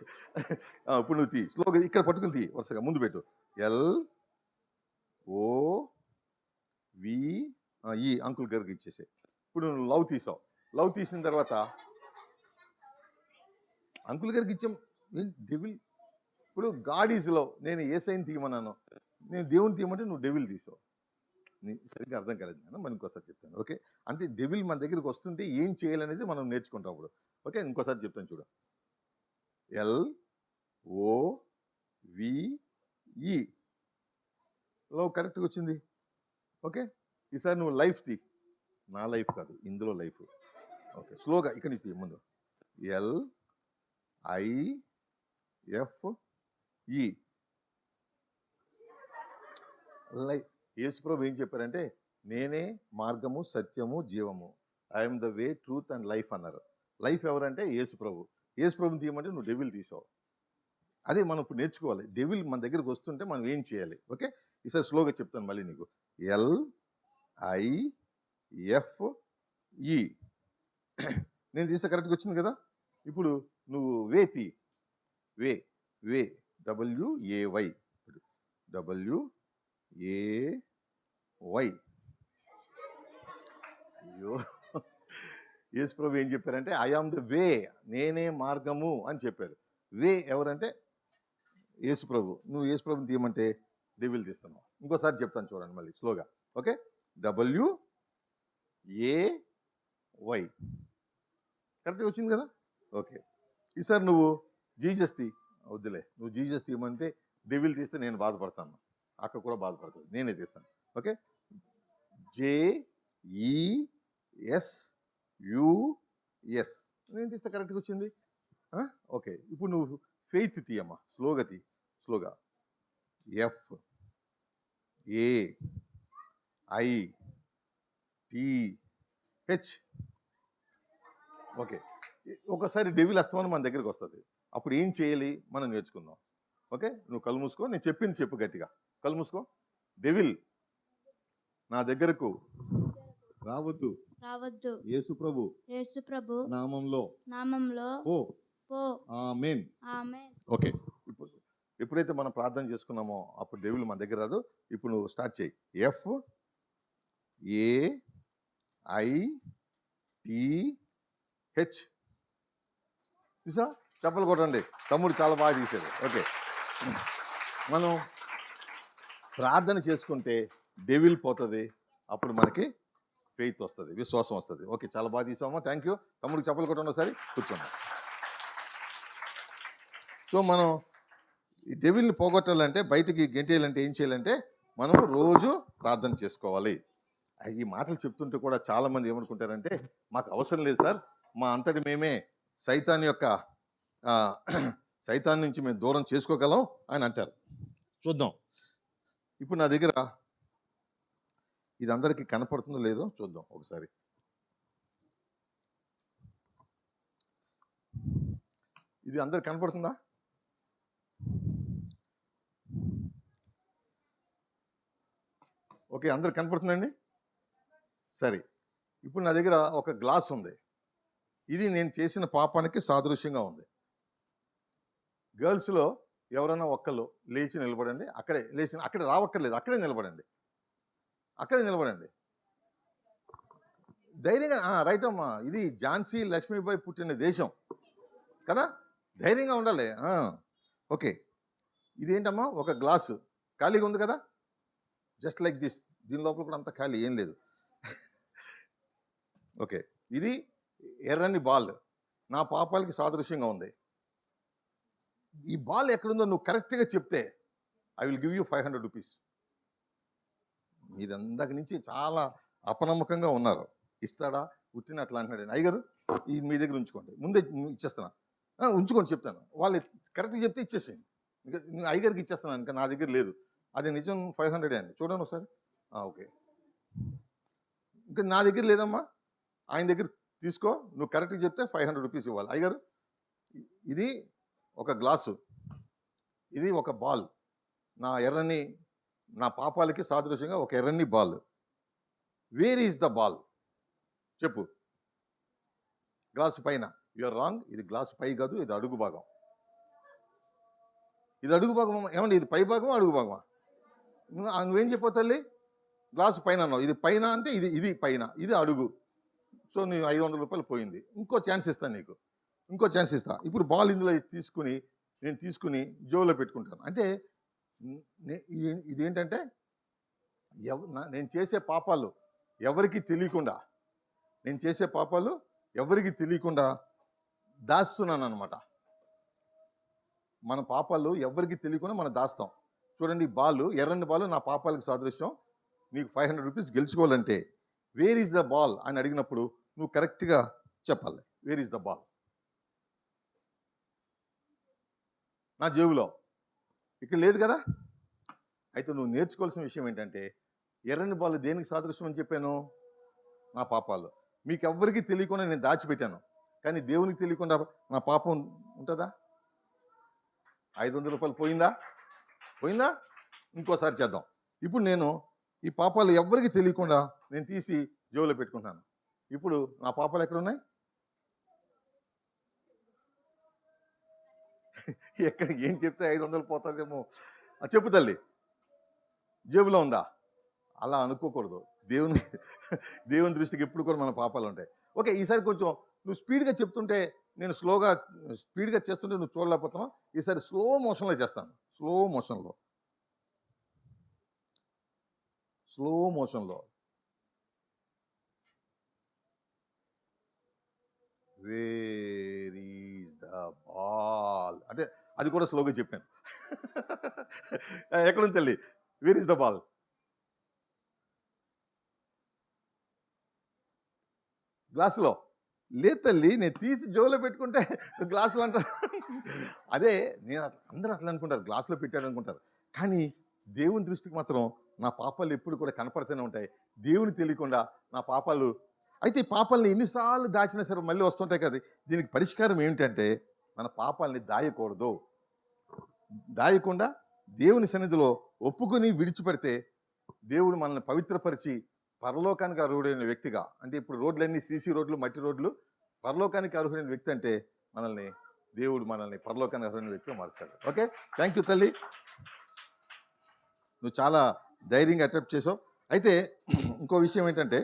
[SPEAKER 1] ఇప్పుడు నువ్వు తీ, స్లోగా ఇక్కడ పట్టుకుని తీ, వరుసగా ముందు పెట్టు. LOVE అంకుల్ గారికి ఇచ్చేసే. ఇప్పుడు నువ్వు లవ్ తీసావు. లవ్ తీసిన తర్వాత అంకుల్ గారికి ఇచ్చాం. డెవిల్ ఇప్పుడు గాడ్ ఈజ్ లవ్. నేను ఏసైని తీయమన్నాను, నేను దేవుని తీయమంటే నువ్వు డెవిల్ తీసావు. సరిగ్గా అర్థం కాలేదు నేను, మరి ఇంకోసారి చెప్తాను. ఓకే, అంటే డెవిల్ మన దగ్గరికి వస్తుంటే ఏం చేయాలనేది మనం నేర్చుకుంటాం అప్పుడు. ఓకే, ఇంకోసారి చెప్తాను చూడు. LOVE లవ్ కరెక్ట్గా వచ్చింది. ఓకే, ఈసారి నువ్వు లైఫ్ తీ. నా లైఫ్ కాదు, ఇందులో లైఫ్. ఓకే, స్లోగా ఇక్కడి నుంచి తీ ముందు. LIFE life. యేసుప్రభు ఏం చెప్పారంటే, నేనే మార్గము, సత్యము, జీవము, I'm the way, truth and life అన్నారు. లైఫ్ ఎవరంటే యేసుప్రభు. యేసుప్రభుని తీయమంటే నువ్వు డెవిల్ తీసావు. అదే మనం ఇప్పుడు నేర్చుకోవాలి. డెవిల్ మన దగ్గరికి వస్తుంటే మనం ఏం చేయాలి. ఓకే, ఈసారి స్లోగా చెప్తాను మళ్ళీ నీకు. LIFE నేను తీస్తే కరెక్ట్గా వచ్చింది కదా. ఇప్పుడు నువ్వు వే తీ. వే WAY అయ్యో, యేసుప్రభు ఏం చెప్పారంటే, ఐ ఆమ్ ద వే, నేనే మార్గము అని చెప్పారు. వే ఎవరంటే యేసుప్రభు. నువ్వు యేసుప్రభుని తీయమంటే డెవిల్ తీస్తున్నావు. ఇంకోసారి చెప్తాను చూడండి మళ్ళీ స్లోగా. ఓకే, WAY కరెక్ట్గా వచ్చింది కదా. ఓకే, ఈసారి నువ్వు జీసస్ తీ. వద్దులే, నువ్వు జీసస్ తీయమంటే డెవిల్ తీస్తే నేను బాధపడతాను, అక్క కూడా బాధపడుతుంది, నేనే తీస్తాను. ఓకే, JESUS నేను తీస్తే కరెక్ట్గా వచ్చింది. ఓకే, ఇప్పుడు నువ్వు ఫెయిత్ తీయమ్మా. స్లోగా తీ, స్లోగా. FAITH. ఓకే, ఒకసారి డెవిల్ అస్తమని మన దగ్గరికి వస్తుంది. అప్పుడు ఏం చేయాలి మనం నేర్చుకుందాం. ఓకే, నువ్వు కళ్ళు మూసుకో, నేను చెప్పింది చెప్పు గట్టిగా. కళ్ళు మూసుకో. డెవిల్ నా దగ్గరకు రావద్దు, యేసుప్రభు నామంలో పో. ఆమేన్. ఓకే, ఇప్పుడు ఎప్పుడైతే మనం ప్రార్థన చేసుకున్నామో అప్పుడు డెవిల్ మన దగ్గర రాదు. ఇప్పుడు నువ్వు స్టార్ట్ చేయి. FAITH చూసా, చెప్పలు కొట్టండి. తమ్ముడు చాలా బాగా తీశాడు. ఓకే, మనం ప్రార్థన చేసుకుంటే డెవిల్ పోతుంది, అప్పుడు మనకి ఫెయిత్ వస్తుంది, విశ్వాసం వస్తుంది. ఓకే, చాలా బాగా తీసామా, థ్యాంక్ యూ. తమ్ముడికి చెప్పలు కొట్టండి ఒకసారి, కూర్చోండి. సో మనం ఈ డెవిల్ని పోగొట్టాలంటే, బయటికి గెంటేయాలంటే ఏం చేయాలంటే, మనం రోజు ప్రార్థన చేసుకోవాలి. ఈ మాటలు చెప్తుంటే కూడా చాలామంది ఏమనుకుంటారంటే, మాకు అవసరం లేదు సార్, మా అంతటి మేమే సైతాన్ నుంచి మేము దూరం చేసుకోగలం అని అంటారు. చూద్దాం. ఇప్పుడు నా దగ్గర ఇది అందరికీ కనపడుతుందో లేదో చూద్దాం ఒకసారి. ఇది అందరికి కనపడుతుందా? ఓకే, అందరికి కనపడుతుందండి. సరే, ఇప్పుడు నా దగ్గర ఒక గ్లాస్ ఉంది. ఇది నేను చేసిన పాపానికి సాదృశ్యంగా ఉంది. గర్ల్స్లో ఎవరైనా ఒక్కళ్ళు లేచి నిలబడండి. అక్కడే రావక్కర్లేదు, అక్కడే నిలబడండి. ధైర్యంగా. రైట్ అమ్మా, ఇది ఝాన్సీ లక్ష్మీబాయి పుట్టిన దేశం కదా, ధైర్యంగా ఉండాలి. ఓకే, ఇదేంటమ్మా, ఒక గ్లాసు ఖాళీగా ఉంది కదా, జస్ట్ లైక్ దిస్. దీని లోపల కూడా అంత ఖాళీ ఏం లేదు. ఓకే, ఇది ఎర్రని బాల్, నా పాపాలకి సాదృశ్యంగా ఉంది. ఈ బాల్ ఎక్కడుందో నువ్వు కరెక్ట్గా చెప్తే I will give you 500 rupees. మీరందరి నుంచి చాలా అపనమ్మకంగా ఉన్నారు. ఇస్తాడా ఉట్టిన అట్లా అంటున్నాడు. అయ్యగారు ఇది మీ దగ్గర ఉంచుకోండి, ముందే ఇచ్చేస్తున్నా, ఉంచుకొని చెప్తాను. వాళ్ళు కరెక్ట్గా చెప్తే ఇచ్చేసేయండి. ఇంకా అయ్యగారికి ఇచ్చేస్తున్నాను, ఇంకా నా దగ్గర లేదు. అది నిజం 500 అండి, చూడండి ఒకసారి. ఓకే, ఇంకా నా దగ్గర లేదమ్మా, ఆయన దగ్గర తీసుకో, నువ్వు కరెక్ట్గా చెప్తే 500 రూపీస్ ఇవ్వాలి. అయ్యగారు ఇది ఒక గ్లాసు, ఇది ఒక బాల్, నా పాపాలకి సాదృశ్యంగా ఒక ఎర్రని ball. Wear is the ball చెప్పు. గ్లాసు పైన. యూఆర్ రాంగ్, ఇది గ్లాసు పై కాదు, ఇది అడుగు భాగం. ఇది అడుగు భాగం ఏమండి, ఇది పై భాగమా అడుగు భాగమా? నువ్వేం చెప్పావు తల్లి? గ్లాసు పైన అన్నావు, ఇది పైన అంటే ఇది పైన, ఇది అడుగు. సో నీ 500 రూపాయలు పోయింది. ఇంకో ఛాన్స్ ఇస్తాను నీకు. ఇంకో ఛాన్స్ ఇస్తా. ఇప్పుడు బాల్ ఇందులో నేను తీసుకుని జోబులో పెట్టుకుంటాను. అంటే ఇదేంటంటే నేను చేసే పాపాలు ఎవరికీ తెలియకుండా దాస్తున్నానమాట. మన పాపాలు ఎవరికి తెలియకుండా మనం దాస్తాం. చూడండి, ఎర్రని బాలు నా పాపాలకు సాదృశ్యం. నీకు 500 రూపీస్ గెలుచుకోవాలంటే వేర్ ఈజ్ ద బాల్ అని అడిగినప్పుడు నువ్వు కరెక్ట్గా చెప్పాలి. Where is the ball? నా జేబులో. ఇక్కడ లేదు కదా. అయితే నువ్వు నేర్చుకోవాల్సిన విషయం ఏంటంటే, ఎర్రని బాల్ దేనికి సాదృశ్యం అని చెప్పాను? నా పాపాలు. మీకు ఎవ్వరికీ తెలియకుండా నేను దాచిపెట్టాను. కానీ దేవునికి తెలియకుండా నా పాపం ఉంటుందా? 500 రూపాయలు పోయిందా? ఇంకోసారి చేద్దాం. ఇప్పుడు నేను ఈ పాపాలు ఎవ్వరికి తెలియకుండా నేను తీసి జోబులో పెట్టుకుంటాను. ఇప్పుడు నా పాపాలు ఎక్కడ ఉన్నాయి? ఎక్కడ ఏం చెప్తే 500 పోతుందేమో. చెప్పు తల్లి, జేబులో ఉందా? అలా అనుకోకూడదు. దేవుని దృష్టికి ఎప్పుడు కూడా మన పాపాలు ఉంటాయి. ఓకే, ఈసారి కొంచెం నువ్వు స్పీడ్గా చెప్తుంటే, నేను స్పీడ్గా చేస్తుంటే నువ్వు చూడలేకపోతున్నావు. ఈసారి స్లో మోషన్లో చేస్తాను. స్లో మోషన్లో. వేర్ ఈజ్ ద బాల్ అంటే అది కూడా స్లోగా చెప్పాను. ఎక్కడుంది తల్లి? Wear is the ball? గ్లాసులో లేదు తల్లి. నేను తీసి జోలో పెట్టుకుంటే గ్లాసులో అంటారు. అదే అందరూ అట్లా అనుకుంటారు, గ్లాసులో పెట్టారు అనుకుంటారు. కానీ దేవుని దృష్టికి మాత్రం నా పాపాలు ఎప్పుడు కూడా కనపడుతూనే ఉంటాయి. దేవుని తెలియకుండా నా పాపాలు. అయితే ఈ పాపాలని ఎన్నిసార్లు దాచినా సరే మళ్ళీ వస్తుంటాయి కదా. దీనికి పరిష్కారం ఏమిటంటే, మన పాపాలని దాయకుండా దేవుని సన్నిధిలో ఒప్పుకొని విడిచిపెడితే దేవుడు మనల్ని పవిత్రపరిచి పరలోకానికి అర్హుడైన వ్యక్తిగా, అంటే ఇప్పుడు రోడ్లన్నీ సీసీ రోడ్లు, మట్టి రోడ్లు, పరలోకానికి అర్హుడైన వ్యక్తి అంటే దేవుడు మనల్ని పరలోకానికి అర్హుడైన వ్యక్తిగా మారుస్తాడు. ఓకే, థ్యాంక్ యూ తల్లి. నువ్వు చాలా ధైర్యంగా అటెంప్ట్ చేసావు. అయితే ఇంకో విషయం ఏంటంటే,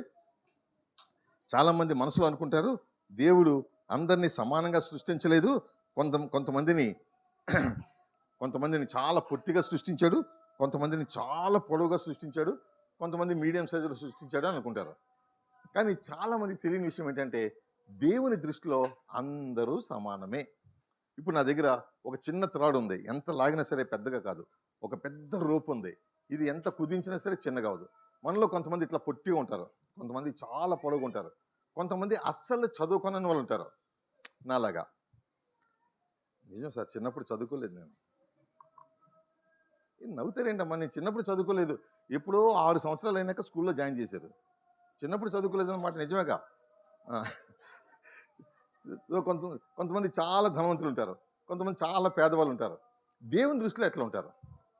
[SPEAKER 1] చాలామంది మనసులో అనుకుంటారు, దేవుడు అందరినీ సమానంగా సృష్టించలేదు. కొంతమందిని చాలా పొట్టిగా సృష్టించాడు, కొంతమందిని చాలా పొడవుగా సృష్టించాడు, కొంతమంది మీడియం సైజులో సృష్టించాడు అనుకుంటారు. కానీ చాలామంది తెలియని విషయం ఏంటంటే, దేవుని దృష్టిలో అందరూ సమానమే. ఇప్పుడు నా దగ్గర ఒక చిన్న త్రాడు ఉంది, ఎంత లాగినా సరే పెద్దగా కాదు. ఒక పెద్ద రోప్ ఉంది, ఇది ఎంత కుదించినా సరే చిన్నగా అవదు. మనలో కొంతమంది ఇట్లా పొట్టిగా ఉంటారు, కొంతమంది చాలా పొడవుగా ఉంటారు, కొంతమంది అస్సలు చదువుకోనని వాళ్ళు ఉంటారు నాలాగా. నిజం సార్, చిన్నప్పుడు చదువుకోలేదు నేను. నవ్వుతారేంటమ్మా? నేను చిన్నప్పుడు చదువుకోలేదు. ఎప్పుడో 6 సంవత్సరాలు అయినాక స్కూల్లో జాయిన్ చేశారు. చిన్నప్పుడు చదువుకోలేదు అన్నమాట నిజమేగా. సో కొంతమంది చాలా ధనవంతులు ఉంటారు, కొంతమంది చాలా పేదవాళ్ళు ఉంటారు. దేవుని దృష్టిలో ఎట్లా ఉంటారు?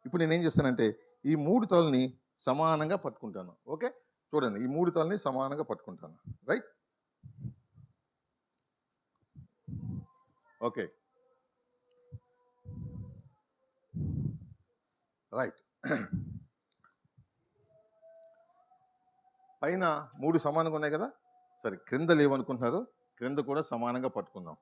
[SPEAKER 1] ఇప్పుడు నేనేం చేస్తానంటే, ఈ 3 తలని సమానంగా పట్టుకుంటాను. ఓకే, చూడండి, ఈ 3 తలని సమానంగా పట్టుకుంటాను. రైట్? Okay, right. పైన 3 సమానంగా ఉన్నాయి కదా. సరే, క్రింద లేవనుకుంటున్నారు, క్రింద కూడా సమానంగా పట్టుకుందాం.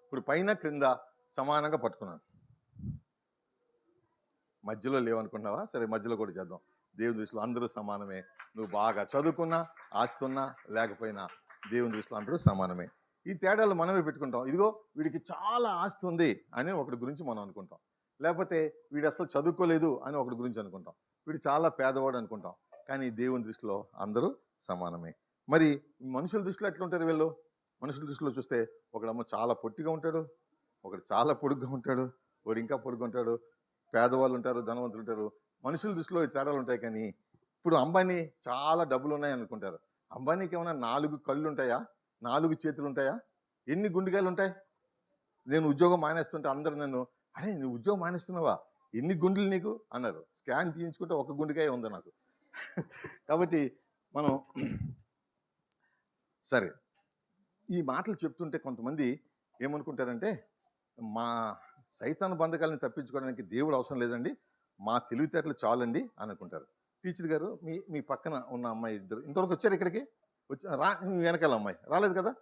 [SPEAKER 1] ఇప్పుడు పైన క్రింద సమానంగా పట్టుకున్నాను. మధ్యలో లేవనుకుంటున్నావా? సరే, మధ్యలో కూడా చేద్దాం. దేవుని దృష్టిలో అందరూ సమానమే. నువ్వు బాగా చదువుకున్నా, ఆస్తున్నా, లేకపోయినా దేవుని దృష్టిలో అందరూ సమానమే. ఈ తేడాలు మనమే పెట్టుకుంటాం. ఇదిగో వీడికి చాలా ఆస్తి ఉంది అని ఒకటి గురించి మనం అనుకుంటాం, లేకపోతే వీడు అసలు చదువుకోలేదు అని ఒకటి గురించి అనుకుంటాం, వీడు చాలా పేదవాడు అనుకుంటాం. కానీ దేవుని దృష్టిలో అందరూ సమానమే. మరి మనుషుల దృష్టిలో ఎట్లుంటారు వీళ్ళు? మనుషుల దృష్టిలో చూస్తే ఒకడేమో చాలా పొట్టిగా ఉంటాడు, ఒకడు చాలా పొడుగ్గా ఉంటాడు, ఒకడు ఇంకా పొడుగ్గా ఉంటాడు, పేదవాళ్ళు ఉంటారు, ధనవంతులు ఉంటారు. మనుషుల దృష్టిలో ఈ తేడాలు ఉంటాయి. కానీ ఇప్పుడు అంబానీ చాలా డబ్బులు ఉన్నాయి అనుకుంటారు. అంబానీకి ఏమైనా 4 కళ్ళు ఉంటాయా? 4 చేతులు ఉంటాయా? ఎన్ని గుండెకాయలు ఉంటాయి? నేను ఉద్యోగం మానేస్తుంటే అందరు నన్ను, అరే నువ్వు ఉద్యోగం మానేస్తున్నావా, ఎన్ని గుండెలు నీకు అన్నారు. స్కాన్ తీయించుకుంటే ఒక గుండెకాయ ఉంది నాకు. కాబట్టి మనం సరే, ఈ మాటలు చెప్తుంటే కొంతమంది ఏమనుకుంటారంటే, మా సైతాను బంధకాలను తప్పించుకోవడానికి దేవుడు అవసరం లేదండి, మా తెలివితేటలు చాలండి అని అనుకుంటారు. టీచర్ గారు, మీ పక్కన ఉన్న అమ్మాయి ఇద్దరు ఇంతవరకు వచ్చారు ఇక్కడికి? వచ్చి మీ వెనకాల అమ్మాయి రాలేదు కదా?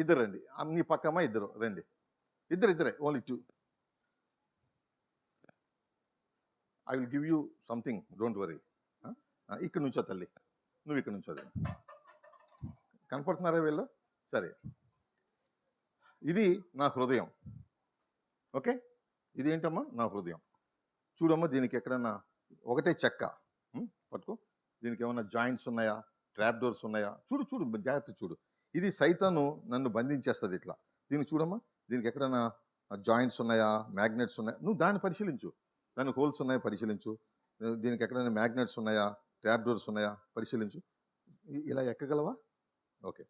[SPEAKER 1] ఇద్దరు రండి. నీ పక్క అమ్మాయి ఇద్దరు రండి. ఇద్దరే, only 2. I will give you something, don't worry. ఇక్కడ నుంచో తల్లి, నువ్వు ఇక్కడ నుంచో. కనపడుతున్నారా వీళ్ళు? సరే, ఇది నా హృదయం. ఓకే, ఇది ఏంటమ్మా? నా హృదయం. చూడమ్మా, దీనికి ఎక్కడన్నా ఒకటే చెక్క, పట్టుకో. దీనికి ఏమన్నా జాయింట్స్ ఉన్నాయా, ట్రాప్ డోర్స్ ఉన్నాయా? చూడు, జాగ్రత్త చూడు. ఇది సైతాను నన్ను బంధించేస్తుంది ఇట్లా. దీనికి చూడమ్మా, దీనికి ఎక్కడన్నా జాయింట్స్ ఉన్నాయా, మ్యాగ్నెట్స్ ఉన్నాయా? నువ్వు దాన్ని పరిశీలించు. దానికి హోల్స్ ఉన్నాయా పరిశీలించు. దీనికి ఎక్కడైనా మ్యాగ్నెట్స్ ఉన్నాయా, ట్రాప్ డోర్స్ ఉన్నాయా పరిశీలించు. ఇలా ఎక్కగలవా? ఓకే,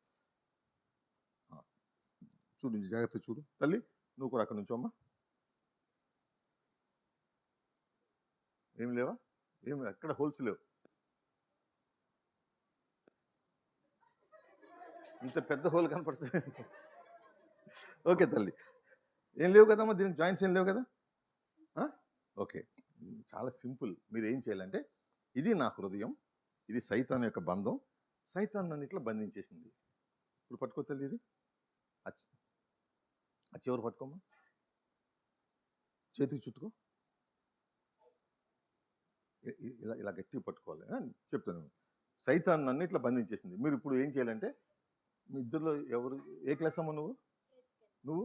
[SPEAKER 1] చూడు, జాగ్రత్త చూడు. తల్లి, నువ్వు కూడా అక్కడ నుంచో అమ్మా. ఏం లేవా? ఎక్కడ హోల్స్ లేవు. ఇంత పెద్ద హోల్ కనపడుతుంది. ఓకే తల్లి, ఏం లేవు కదమ్మా, దీనికి జాయింట్స్ ఏం లేవు కదా? ఓకే, చాలా సింపుల్. మీరు ఏం చేయాలంటే, ఇది నా హృదయం, ఇది సైతాన్ యొక్క బంధం. సైతాన్ నన్ను ఇట్లా బంధించేసింది. ఇప్పుడు పట్టుకో తల్లి, ఇది చివరి పట్టుకోమ్మా, చేతికి చుట్టుకో. ఇలా గట్టిగా పట్టుకోవాలి. చెప్తాను, సైతాన్ నన్ను ఇట్లా బంధించేసింది. మీరు ఇప్పుడు ఏం చేయాలంటే, మీ ఇద్దరిలో ఎవరు, ఏ క్లాస్ అమ్మా? నువ్వు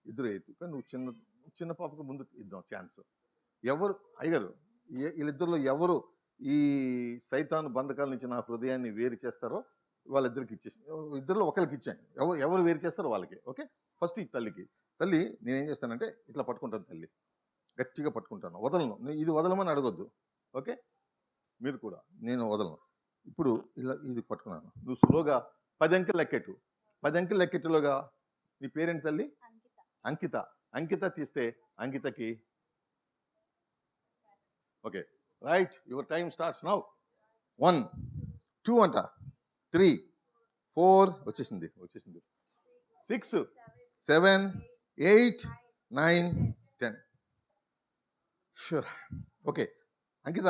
[SPEAKER 1] ఇద్దరు 8, కానీ నువ్వు చిన్న పాపకు ముందు ఇద్దాం ఛాన్స్. ఎవరు అయ్యగారు, వీళ్ళిద్దరిలో ఎవరు ఈ సైతాను బంధకాల నుంచి నా హృదయాన్ని వేరు చేస్తారో వాళ్ళిద్దరికి ఇచ్చేసి, ఇద్దరిలో ఒకరికి ఇచ్చాను. ఎవరు వేరు చేస్తారో వాళ్ళకి. ఓకే, ఫస్ట్ ఈ తల్లికి. తల్లి, నేనేం చేస్తానంటే ఇట్లా పట్టుకుంటాను తల్లి, గట్టిగా పట్టుకుంటాను, వదలను. ఇది వదలమని అడగొద్దు. ఓకే, మీరు కూడా. నేను వదలను. ఇప్పుడు ఇలా ఇది పట్టుకున్నాను. నువ్వు స్లోగా 10 అంకెలు లెక్కెట్టు. 10 అంకెలు లెక్కెట్టులోగా నీ పేరేంటి తల్లి? అంకిత తీస్తే అంకితకి. Okay, right, your time starts now. 1, 2 అంట, 3, 4 వచ్చేసింది. 6, 7, 8, 9, 10. షూర్. ఓకే అంకిత,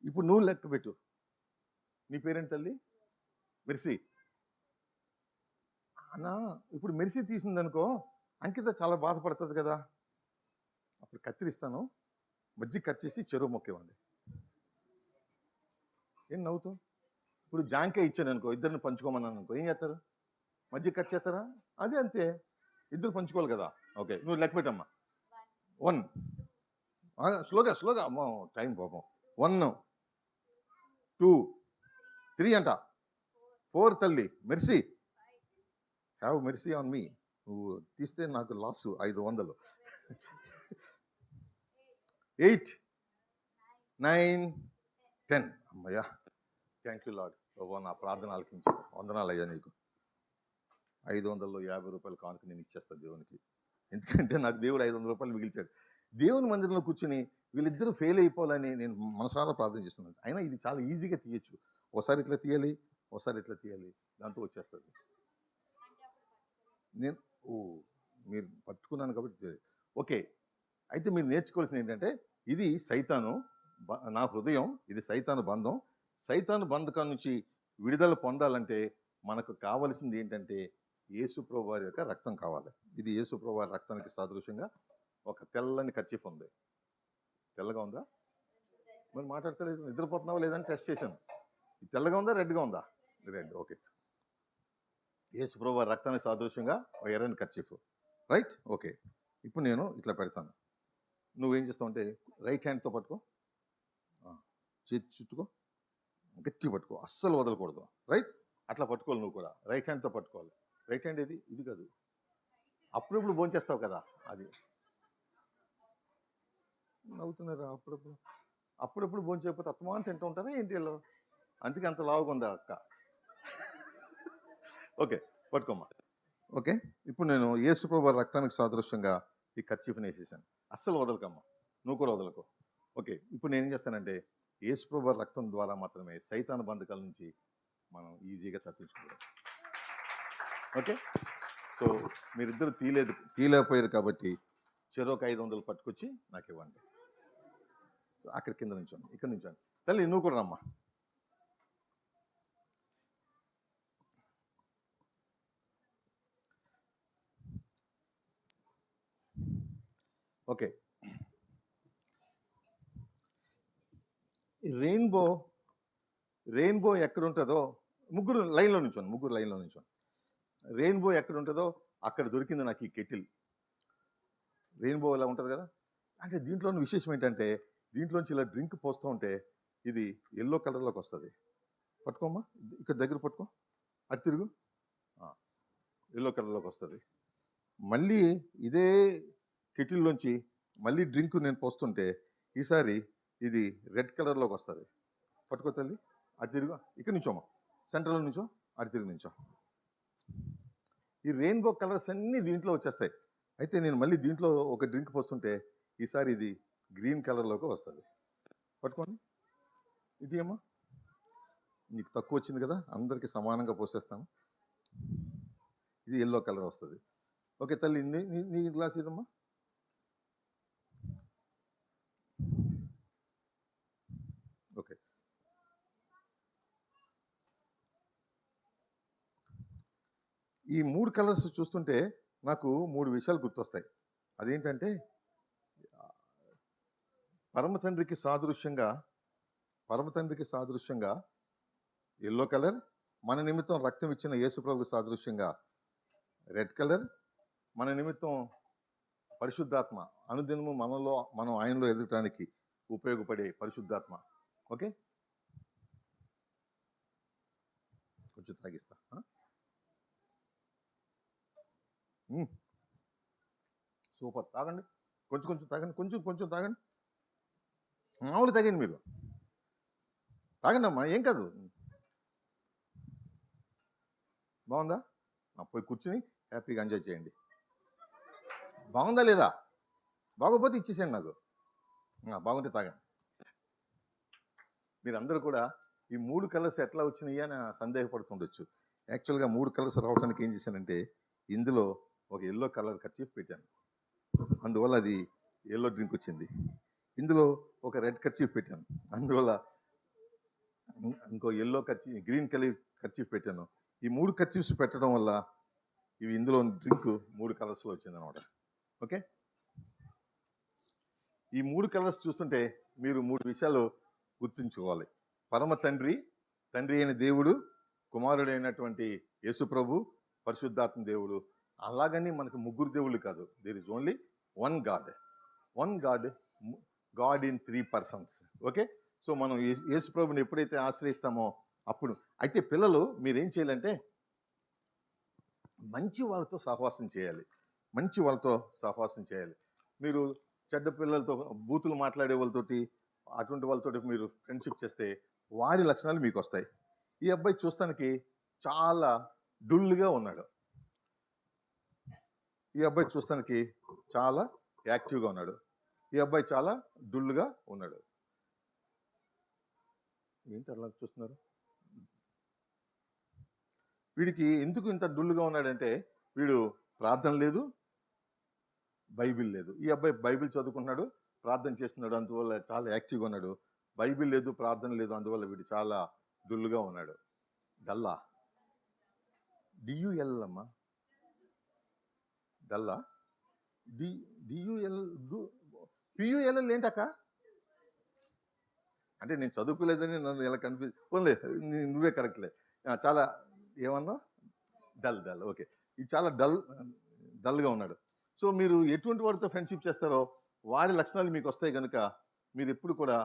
[SPEAKER 1] ఇప్పుడు నువ్వు లెక్క పెట్టు. నీ పేరేంటి తల్లి? మెర్సీ. అన్నా, ఇప్పుడు మెర్సీ తీసిందనుకో, అంకిత చాలా బాధపడుతుంది కదా. అప్పుడు కత్తిరిస్తాను, మజ్జిగ కట్ చేసి చెరువు మొక్క ఇవ్వండి. ఏం నవ్వుతావు? ఇప్పుడు జాంకాయ ఇచ్చాను అనుకో, ఇద్దరిని పంచుకోమన్నాను అనుకో, ఏం చేస్తారు? మజ్జిగ కట్ చేస్తారా? అదే అంతే, ఇద్దరు పంచుకోవాలి కదా. ఓకే, నువ్వు లెక్క పెట్టమ్మా. 1, స్లోగా అమ్మో, టైం పాపం. 1, 2, 3 అంట, 4 తల్లి. Mercy, have mercy on me. నువ్వు తీస్తే నాకు లాస్ 500. 8, 9, 10. అమ్మయ్యా, థ్యాంక్ యూ లార్డ్. నా ప్రార్థన ఆలకించు. వందనాలు అయ్యా నీకు. 500లో 50 రూపాయలు కానుక నేను ఇచ్చేస్తాను దేవునికి. ఎందుకంటే నాకు దేవుడు 500 రూపాయలు మిగిల్చాడు. దేవుని మందిరంలో కూర్చుని వీళ్ళిద్దరూ ఫెయిల్ అయిపోవాలని నేను మనసారా ప్రార్థన చేస్తున్నాను. అయినా ఇది చాలా ఈజీగా తీయచ్చు. ఒకసారి ఇట్లా తీయాలి, ఒకసారి ఇట్లా తీయాలి, దాంతో వచ్చేస్తుంది. మీరు పట్టుకున్నాను కాబట్టి. ఓకే, అయితే మీరు నేర్చుకోవాల్సింది ఏంటంటే, ఇది సైతాను నా హృదయం, ఇది సైతాను బంధం. సైతాను బంధకం నుంచి విడుదల పొందాలంటే మనకు కావలసింది ఏంటంటే యేసుప్రభువు వారి యొక్క రక్తం కావాలి. ఇది యేసుప్రభువు వారి రక్తానికి సాదృశ్యంగా ఒక తెల్లని కర్చీఫ్ ఉంది. తెల్లగా ఉందా? మరి మాట్లాడతలేదు, నిద్రపోతున్నావా లేదని టెస్ట్ చేశాను. తెల్లగా ఉందా, రెడ్గా ఉందా? రెడ్. ఓకే, యేసుప్రభువు వారి రక్తానికి సాదృశ్యంగా ఒక ఎర్రని కర్చీఫ్. రైట్. ఓకే, ఇప్పుడు నేను ఇట్లా పెడతాను. నువ్వేం చేస్తావు అంటే రైట్ హ్యాండ్తో పట్టుకో, చేతి చుట్టుకో, గట్టి పట్టుకో, అస్సలు వదలకూడదు. రైట్, అట్లా పట్టుకోవాలి. నువ్వు కూడా రైట్ హ్యాండ్తో పట్టుకోవాలి. రైట్ హ్యాండ్ ఇది కాదు. అప్పుడప్పుడు భోంచేస్తావు కదా, అది నవ్వుతున్నారా? అప్పుడప్పుడు భోంచేయకపోతే అత్తమాని తింటూ ఉంటారా ఏంటి వీళ్ళు? అందుకే అంత లావుగా ఉందా అక్క? ఓకే, పట్టుకోమ్మా. ఓకే, ఇప్పుడు నేను యేసుప్రభువు రక్తానికి సాదృశ్యంగా ఈ కర్చీఫ్ని వేసేసాను. అస్సలు వదలకమ్మా, నువ్వు కూడా వదలకు. ఓకే, ఇప్పుడు నేను ఏం చేస్తానంటే యేసుప్రభువు రక్తం ద్వారా మాత్రమే సైతాను బంధకాల నుంచి మనం ఈజీగా తప్పించుకోవాలి. ఓకే, సో మీరిద్దరు తీయలేకపోయారు కాబట్టి చెరొక 500 పట్టుకొచ్చి నాకు ఇవ్వండి. అక్కడ కింద నుంచోండి, ఇక్కడ నుంచోండి. తల్లి నువ్వు కూడా రమ్మా. ఓకే, రెయిన్బో ఎక్కడ ఉంటుందో ముగ్గురు లైన్లో నుంచోండి. రెయిన్బో ఎక్కడ ఉంటుందో అక్కడ దొరికింది నాకు ఈ కెటిల్. రెయిన్బో ఇలా ఉంటుంది కదా. అంటే దీంట్లోని విశేషం ఏంటంటే, దీంట్లోంచి ఇలా డ్రింక్ పోస్తూ ఉంటే ఇది ఎల్లో కలర్లోకి వస్తుంది. పట్టుకోమ్మా, ఇక్కడ దగ్గర పట్టుకో, అటు తిరుగు, ఎల్లో కలర్లోకి వస్తుంది. మళ్ళీ ఇదే కెటిల్లోంచి మళ్ళీ డ్రింక్ నేను పోస్తుంటే ఈసారి ఇది రెడ్ కలర్లోకి వస్తుంది. పట్టుకో తల్లి, అటు తిరుగు, ఇక్కడ నుంచోమ్మా, సెంటర్లో నుంచో, అటు తిరుగు నుంచో. ఈ రెయిన్బో కలర్స్ అన్నీ దీంట్లో వచ్చేస్తాయి. అయితే నేను మళ్ళీ దీంట్లో ఒక డ్రింక్ పోస్తుంటే ఈసారి ఇది గ్రీన్ కలర్లోకి వస్తుంది. పట్టుకోండి, ఇది అమ్మా, నీకు తక్కువ వచ్చింది కదా, అందరికీ సమానంగా పోసేస్తాను. ఇది ఎల్లో కలర్ వస్తుంది. ఓకే తల్లి, నీ గ్లాస్ ఇదమ్మా. ఓకే, ఈ 3 కలర్స్ చూస్తుంటే నాకు 3 విషయాలు గుర్తొస్తాయి. అదేంటంటే, పరమ తండ్రికి సాదృశ్యంగా ఎల్లో కలర్, మన నిమిత్తం రక్తం ఇచ్చిన యేసుప్రభు సాదృశ్యంగా రెడ్ కలర్, మన నిమిత్తం పరిశుద్ధాత్మ, అనుదినము మనం ఆయనలో ఎదగటానికి ఉపయోగపడే పరిశుద్ధాత్మ. ఓకే, కొంచెం తాగిస్తా. సూపర్, తాగండి, కొంచెం తాగండి, కొంచెం తాగండి, మామూలు తాగండి, మీరు తాగండి అమ్మా, ఏం కాదు. బాగుందా? పోయి కూర్చుని హ్యాపీగా ఎంజాయ్ చేయండి. బాగుందా లేదా? బాగోపోతే ఇచ్చేసాను నాకు, బాగుంటే తాగండి. మీరందరూ కూడా ఈ 3 కలర్స్ ఎట్లా వచ్చినాయి అని సందేహపడుతుండొచ్చు. యాక్చువల్గా 3 కలర్స్ రావడానికి ఏం చేశానంటే, ఇందులో ఒక ఎల్లో కలర్ కర్చీఫ్ పెట్టాను, అందువల్ల అది ఎల్లో డ్రింక్ వచ్చింది. ఇందులో ఒక రెడ్ కర్చీఫ్ పెట్టాను, అందువల్ల ఇంకో ఎల్లో గ్రీన్ కలర్ కర్చీఫ్ పెట్టాను. ఈ 3 కర్చీఫ్స్ పెట్టడం వల్ల ఇవి ఇందులో డ్రింక్ 3 కలర్స్లో వచ్చింది అనమాట. ఓకే, ఈ 3 కలర్స్ చూస్తుంటే మీరు 3 విషయాలు గుర్తుంచుకోవాలి. పరమ తండ్రి అయిన దేవుడు, కుమారుడైనటువంటి యేసుప్రభు, పరిశుద్ధాత్మ దేవుడు. అలాగని మనకు 3 దేవుళ్ళు కాదు. There is only one God in 3 persons. Okay, so మనం యేసుప్రభుని ఎప్పుడైతే ఆశ్రయిస్తామో అప్పుడు. అయితే పిల్లలు మీరేం చేయాలంటే, మంచి వాళ్ళతో సహవాసం చేయాలి. మీరు చెడ్డ పిల్లలతో, బూతులు మాట్లాడే వాళ్ళతోటి, అటువంటి వాళ్ళతోటి మీరు ఫ్రెండ్షిప్ చేస్తే వారి లక్షణాలు మీకు వస్తాయి. ఈ అబ్బాయి చూస్తానికి చాలా డల్గా ఉన్నాడు, ఈ అబ్బాయి చూస్తానికి చాలా యాక్టివ్గా ఉన్నాడు, ఈ అబ్బాయి చాలా డల్గా ఉన్నాడు. ఏంటి అలా చూస్తున్నారు? వీడికి ఎందుకు ఇంత డల్గా ఉన్నాడంటే, వీడు ప్రార్థన లేదు, బైబిల్ లేదు. ఈ అబ్బాయి బైబిల్ చదువుకుంటున్నాడు, ప్రార్థన చేస్తున్నాడు, అందువల్ల చాలా యాక్టివ్గా ఉన్నాడు. బైబిల్ లేదు, ప్రార్థన లేదు, అందువల్ల వీడు చాలా దుల్లుగా ఉన్నాడు. డల్లా, డియుఎల్ అమ్మా, డల్లా, డియుఎల్, పియుఎల్ ఏంటక్క? అంటే నేను చదువుకోలేదని నన్ను ఎలా పోన్లే, నువ్వే కరెక్ట్లే. చాలా ఏమన్నా డల్. ఓకే, ఇది చాలా డల్గా ఉన్నాడు. సో మీరు ఎటువంటి వాడితో ఫ్రెండ్షిప్ చేస్తారో వారి లక్షణాలు మీకు వస్తాయి కనుక మీరు ఎప్పుడు కూడా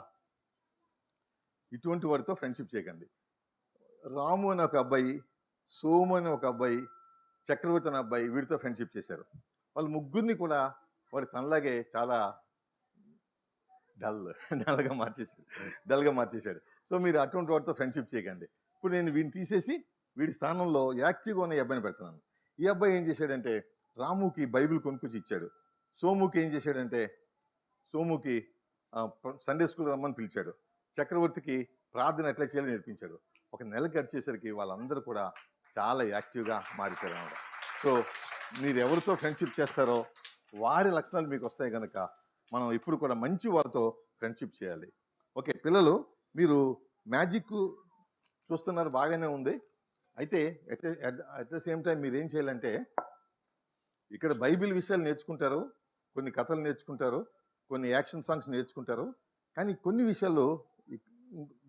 [SPEAKER 1] ఇటువంటి వాడితో ఫ్రెండ్షిప్ చేయకండి. రాము అని ఒక అబ్బాయి, సోము అని ఒక అబ్బాయి, చక్రవర్తి అనే అబ్బాయి వీడితో ఫ్రెండ్షిప్ చేశారు. వాళ్ళు ముగ్గురిని కూడా వాడి తనలాగే చాలా డల్గా మార్చేశాడు. సో మీరు అటువంటి వాడితో ఫ్రెండ్షిప్ చేయకండి. ఇప్పుడు నేను వీడిని తీసేసి వీడి స్థానంలో యాక్టివ్గా ఉన్న ఈ అబ్బాయిని పెడుతున్నాను. ఈ అబ్బాయి ఏం చేశాడంటే, రాముకి బైబిల్ కొనుక్కొచ్చి ఇచ్చాడు. సోముకి ఏం చేశాడంటే, సోముకి సండే స్కూల్ రమ్మని పిలిచాడు. చక్రవర్తికి ప్రార్థన ఎట్లా చేయాలో నేర్పించాడు. ఒక నెల గడిచేసరికి వాళ్ళందరూ కూడా చాలా యాక్టివ్గా మారిపోయారు అన్నమాట. సో మీరు ఎవరితో ఫ్రెండ్షిప్ చేస్తారో వారి లక్షణాలు మీకు వస్తాయి కనుక మనం ఇప్పుడు కూడా మంచి వారితో ఫ్రెండ్షిప్ చేయాలి. ఓకే పిల్లలు, మీరు మ్యాజిక్ చూస్తున్నారు, బాగానే ఉంది. అయితే అట్ ద సేమ్ టైం మీరు ఏం చేయాలంటే, ఇక్కడ బైబిల్ విషయాలు నేర్చుకుంటారు, కొన్ని కథలు నేర్చుకుంటారు, కొన్ని యాక్షన్ సాంగ్స్ నేర్చుకుంటారు, కానీ కొన్ని విషయాలు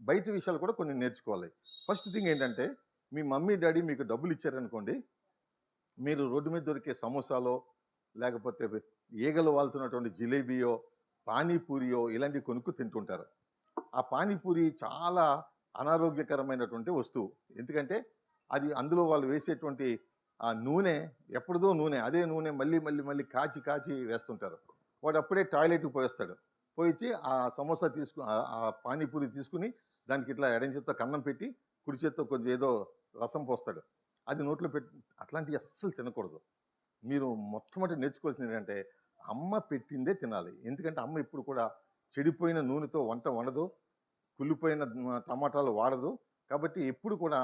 [SPEAKER 1] బయట విషయాలు కూడా కొన్ని నేర్చుకోవాలి. ఫస్ట్ థింగ్ ఏంటంటే, మీ మమ్మీ డాడీ మీకు డబ్బులు ఇచ్చారనుకోండి, మీరు రోడ్డు మీద దొరికే సమోసాలో లేకపోతే ఈగలు వాళ్తున్నటువంటి జిలేబీయో పానీపూరియో ఇలాంటివి కొనుక్కు తింటుంటారు. ఆ పానీపూరి చాలా అనారోగ్యకరమైనటువంటి వస్తువు. ఎందుకంటే అది అందులో వాళ్ళు వేసేటువంటి ఆ నూనె ఎప్పుడుదో నూనె, అదే నూనె మళ్ళీ మళ్ళీ మళ్ళీ కాచి కాచి వేస్తుంటారు. వాడు అప్పుడే టాయిలెట్కి పోయేస్తాడు. పోయిచ్చి ఆ సమోసా ఆ పానీపూరి తీసుకుని దానికి ఇట్లా ఎడం చేత్తో కన్నం పెట్టి కుడి చేత్తో కొంచెం ఏదో రసం పోస్తాడు. అది నోట్లో పెట్టి అట్లాంటివి అస్సలు తినకూడదు. మీరు మొట్టమొదటి నేర్చుకోవాల్సింది ఏంటంటే, అమ్మ పెట్టిందే తినాలి. ఎందుకంటే అమ్మ ఇప్పుడు కూడా చెడిపోయిన నూనెతో వంట వండదు, కుళ్ళిపోయిన టమాటాలు వాడదు. కాబట్టి ఎప్పుడు కూడా